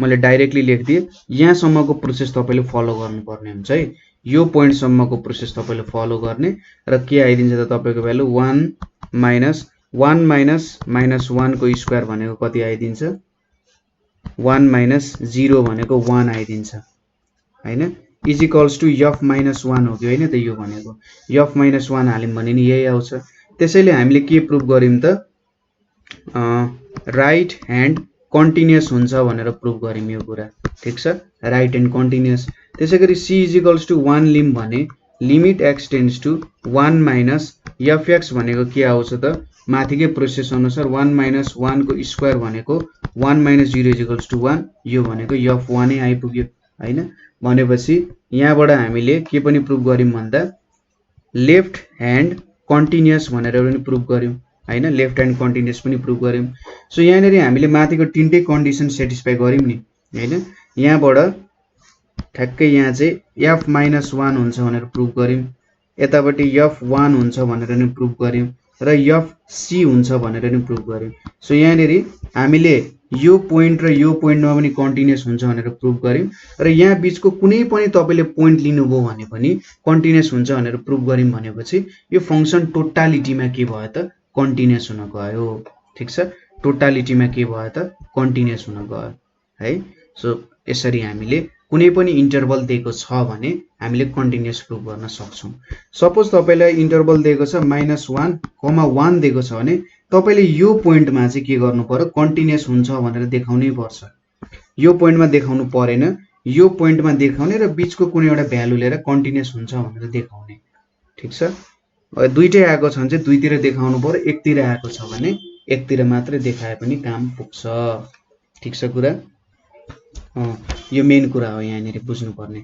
मैले डाइरेक्टली लेखिदिएँ। यहाँसम्मको प्रोसेस तपाईँले फलो गर्नुपर्ने हुन्छ है। यो पोइन्टसम्मको प्रोसेस तपाईँले फलो गर्ने र के आइदिन्छ त तपाईँको भ्यालु 1 माइनस 1 को स्क्वायर भनेको कति आइदिन्छ 1 माइनस 0 भनेको 1 आइदिन्छ हैन is equals to f minus 1 हो कि होइन त यो भनेको f माइनस 1 हाल्यौं भने नि यही आउँछ। त्यसैले हामीले के प्रुभ गर्यौं त राइट ह्यान्ड कन्टिन्युअस हुन्छ भनेर प्रुभ गर्यौं यो कुरा। ठीक छ राइट ह्यान्ड कन्टिन्युअस। त्यसैगरी c is equals to 1 lim भने limit x tends to 1 minus fx भनेको के आउँछ त माथिकै प्रोसेस अनुसार 1 माइनस 1 को स्क्वायर भनेको 1 माइनस 0 इज इक्वल्स टु 1 यो भनेको f1 नै आइपुग्यो हैन। भनेपछि यहाँबाट हामीले के पनि प्रुभ गर्यौं भन्दा लेफ्ट ह्यान्ड कन्टिन्युअस भनेर पनि प्रुभ गर्यौं हैन लेफ्ट ह्यान्ड कन्टिन्युअस पनि प्रुभ गर्यौं। सो यहाँनेरि हामीले माथिको तीनटै कन्डिसन सेटिस्फाई गर्यौं नि हैन। यहाँबाट ठ्याक्कै यहाँ चाहिँ f माइनस 1 हुन्छ भनेर प्रुभ गर्यौं यतापट्टि f1 हुन्छ भनेर नि प्रुभ गर्यौं र fc हुन्छ भनेर नि प्रुभ गर्यौं। सो यहाँनेरि हामीले यो पोइन्ट र यो पोइन्टमा पनि कन्टिन्युअस हुन्छ भनेर प्रुभ गर्यौं र यहाँ बीचको कुनै पनि तपाईले पोइन्ट लिनुभयो भने पनि कन्टिन्युअस हुन्छ भनेर प्रुभ गर्यौं भनेपछि यो फंक्सन टोटालिटीमा के भयो त कन्टिन्युअस हुन गयो। ठीक छ टोटालिटीमा के भयो त कन्टिन्युअस हुन गयो है। सो यसरी हामीले कुनै पनि इन्टरभल दिएको छ भने हामीले कन्टिन्युअस प्रुभ गर्न सक्छौं। सपोज तपाईलाई इन्टरभल दिएको छ -1, 1 दिएको छ भने तपाईले यो पोइन्टमा चाहिँ के गर्नु पर्यो कन्टिन्युअस हुन्छ भनेर देखाउनै पर्छ। यो पोइन्टमा देखाउनु परेन यो पोइन्टमा देखाउने र बीचको कुनै एउटा भ्यालु लिएर कन्टिन्युअस हुन्छ भनेर देखाउने। ठीक छ दुईटै आएको छ भने चाहिँ दुईतिर देखाउनु पर्यो एकतिर आएको छ भने एकतिर मात्रै देखाए पनि काम पुग्छ। ठीक छ कुरा यो मेन कुरा हो यहाँनेरि बुझ्नुपर्ने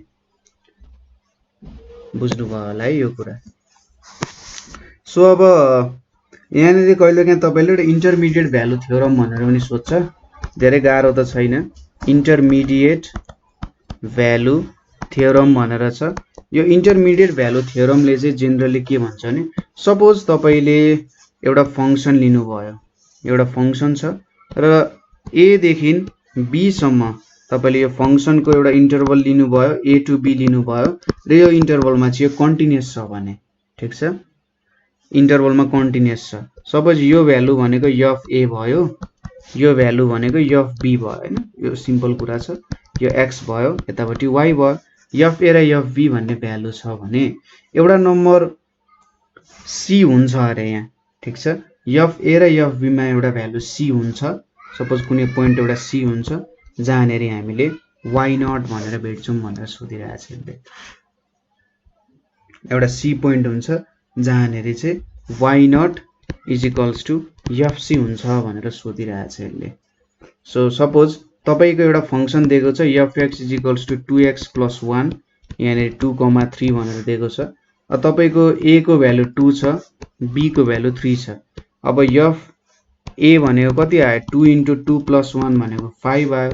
बुझ्नुभयो होला है यो कुरा। सो अब यहाँनेरि कहिलेकाहीँ तपाईले एउटा इन्टरमिडिएट भ्यालु थ्योरम भनेर पनि सोध्छ धेरै गाह्रो त छैन। इन्टरमिडिएट भ्यालु थ्योरम भनेर छ। यो इन्टरमिडिएट भ्यालु थ्योरमले चाहिँ जेनरली के भन्छ भने सपोज तपाईले एउटा फंक्सन लिनुभयो एउटा फंक्सन छ र a देखि b सम्म तपाईले यो फंक्सनको एउटा इन्टरभल लिनुभयो a टु b लिनुभयो र यो इन्टरभलमा चाहिँ यो कन्टिन्युअस छ भने ठीक छ इन्टरभलमा कन्टिन्युअस छ। सपोज यो भ्यालु भनेको f a भयो यो भ्यालु भनेको f b भयो हैन यो सिम्पल कुरा छ। यो x भयो यतापट्टि y भयो f a र f b भन्ने भ्यालु छ भने एउटा नम्बर c हुन्छ अरे यहाँ ठीक छ f a र f b मा एउटा भ्यालु c हुन्छ। सपोज कुनै पोइन्ट एउटा c हुन्छ जहाँनेरि हामीले y0 भनेर भेट्छौं भनेर सोधिरहेछ यसले। एउटा c पोइन्ट हुन्छ जहाँनेरि चाहिँ y0 is equals to fc हुन्छ भनेर सोधिरहेछ यसले। सो सपोज तपाईको एउटा फंक्सन दिएको छ fx is equals to 2x + 1 यहाँनेरि 2, 3 भनेर दिएको छ। अब तपाईको a को भ्यालु 2 छ b को भ्यालु 3 छ। अब f a भनेको कति आयो 2 * 2 + 1 भनेको 5 आयो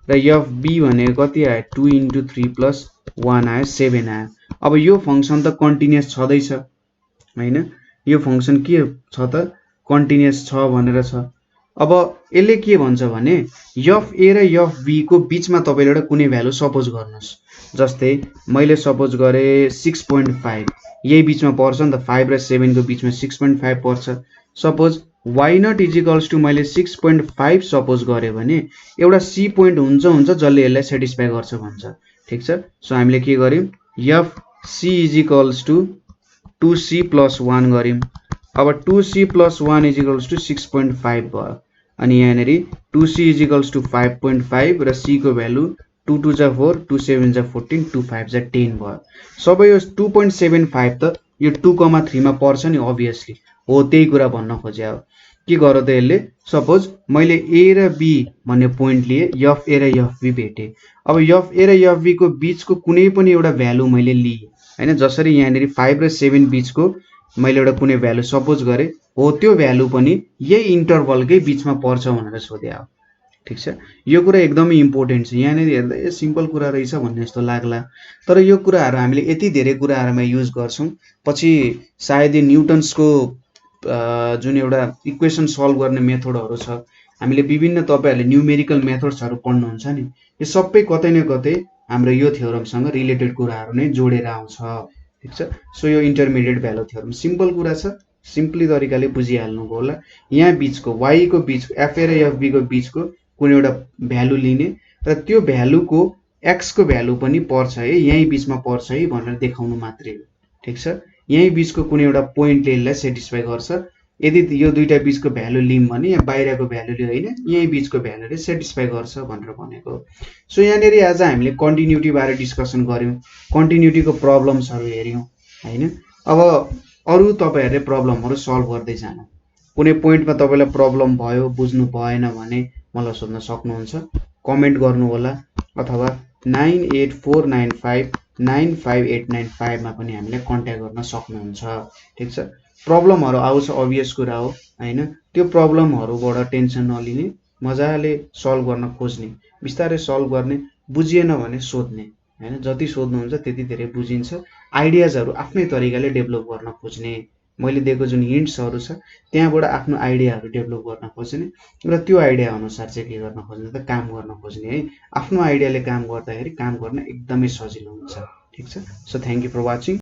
र f b भनेको कति आयो 2 * 3 + 1 आयो 7 आयो। अब यो फंक्सन त कन्टिन्युअस छदै छ हैन यो फंक्सन के छ त कन्टिन्युअस छ भनेर छ। अब यसले के भन्छ भने f a र f b को बीचमा तपाईले एउटा कुनै भ्यालु सपोज गर्नुस् जस्तै मैले सपोज गरे 6.5 यही बीचमा पर्छ नि त 5 र 7 को बीचमा 6.5 पर्छ। Suppose y0 is equals to मैले 6.5 सपोज गरे भने एउटा c पोइन्ट हुन्छ जसले यसलाई सेटिस्फाई गर्छ भन्छ ठीक छ। सो हामीले के गर्यौं f c is equals to 2c + 1 गर्यौं। अब 2c + 1 इज इक्वल्स टु 6.5 भयो अनि यहाँनेरि 2c इज इक्वल्स टु 5.5 र c को भ्यालु 2 2 जा 4 2 7 जा 14 2 5 जा 10 भयो। सबै यो 2.75 त यो 2, 3 मा पर्छ नि अभियसली हो त्यही कुरा भन्न खोजे हो। के गर्यो त यसले सपोज मैले a र b भन्ने पोइन्ट लिए f a र f b भेटे। अब f a र f b को बीचको कुनै पनि एउटा भ्यालु मैले लिए हैन जसरी यहाँनेरि 5 र 7 बीचको मैले एउटा कुनै भ्यालु सपोज गरे हो त्यो भ्यालु पनि यही इन्टरभलकै बीचमा पर्छ भनेर सोधे हो ठीक छ। यो कुरा एकदमै इम्पोर्टेन्ट छ यहाँनेरि हेर्दा ए सिम्पल कुरा रहेछ भन्ने जस्तो लाग्ला तर यो कुराहरु हामीले यति धेरै कुराहरुमा युज गर्छौं पछि सायद न्युटन्सको जुन एउटा इक्वेसन सल्भ गर्ने मेथडहरु छ हामीले विभिन्न तपाईहरुले न्यूमेरिकल मेथड्सहरु पढ्नुहुन्छ नि, यो सबै कतै न कतै हाम्रो यो थ्योरमसँग रिलेटेड कुराहरु नै जोडेर आउँछ। ठीक छ। सो यो इन्टरमिडिएट भ्यालु थ्योरम सिम्पल कुरा छ, सिम्पली तरिकाले बुझिहाल्नुभयो होला। यहाँ बीचको y को बीच fa र fb को बीचको कुनै एउटा भ्यालु लिने र त्यो भ्यालुको x को भ्यालु पनि पर्छ है, यही बीचमा पर्छ है भनेर देखाउनु मात्रै हो। ठीक छ। यही बीचको कुनै एउटा पोइन्टले यसलाई सेटिस्फाई गर्छ। यदि यो दुईटा बीचको भ्यालु लिम भने यहाँ बाहिरको भ्यालुले होइन, यही बीचको भ्यालुले सेटिस्फाई गर्छ भनेर भनेको। सो यहाँनेरि आज हामीले कन्टिन्युटी बारे डिस्कसन गर्यौं, कन्टिन्युटीको प्रब्लम्सहरु हेर्यौं हैन। अब अरु तपाईहरुले प्रब्लमहरु सल्भ गर्दै जानु। कुनै पोइन्टमा तपाईलाई प्रब्लम भयो, बुझ्नु भएन भने मलाई सोध्न सक्नुहुन्छ, कमेन्ट गर्नु होला अथवा 9849595895 मा पनि हामीले कन्ट्याक्ट गर्न सक्नुहुन्छ। ठीक छ। प्रब्लमहरु आउँछ, अभियस कुरा हो हैन। त्यो प्रब्लमहरुबाट टेन्सन नलिने, मजाले सल्भ गर्न खोज्ने, बिस्तारै सल्भ गर्ने, बुझिएन भने सोध्ने हैन। जति सोध्नुहुन्छ त्यति धेरै बुझिन्छ। आइडियाजहरु आफ्नै तरिकाले डेभलप गर्न खोज्ने, मैले दिएको जुन हिन्ट्सहरु छ त्यहाँबाट आफ्नो आइडियाहरु डेभलप गर्न खोज्ने र त्यो आइडिया अनुसार चाहिँ के गर्न खोज्ने त काम गर्न खोज्ने है। आफ्नो आइडियाले काम गर्दाखेरि काम गर्न एकदमै सजिलो हुन्छ। ठीक छ। So thank you for watching.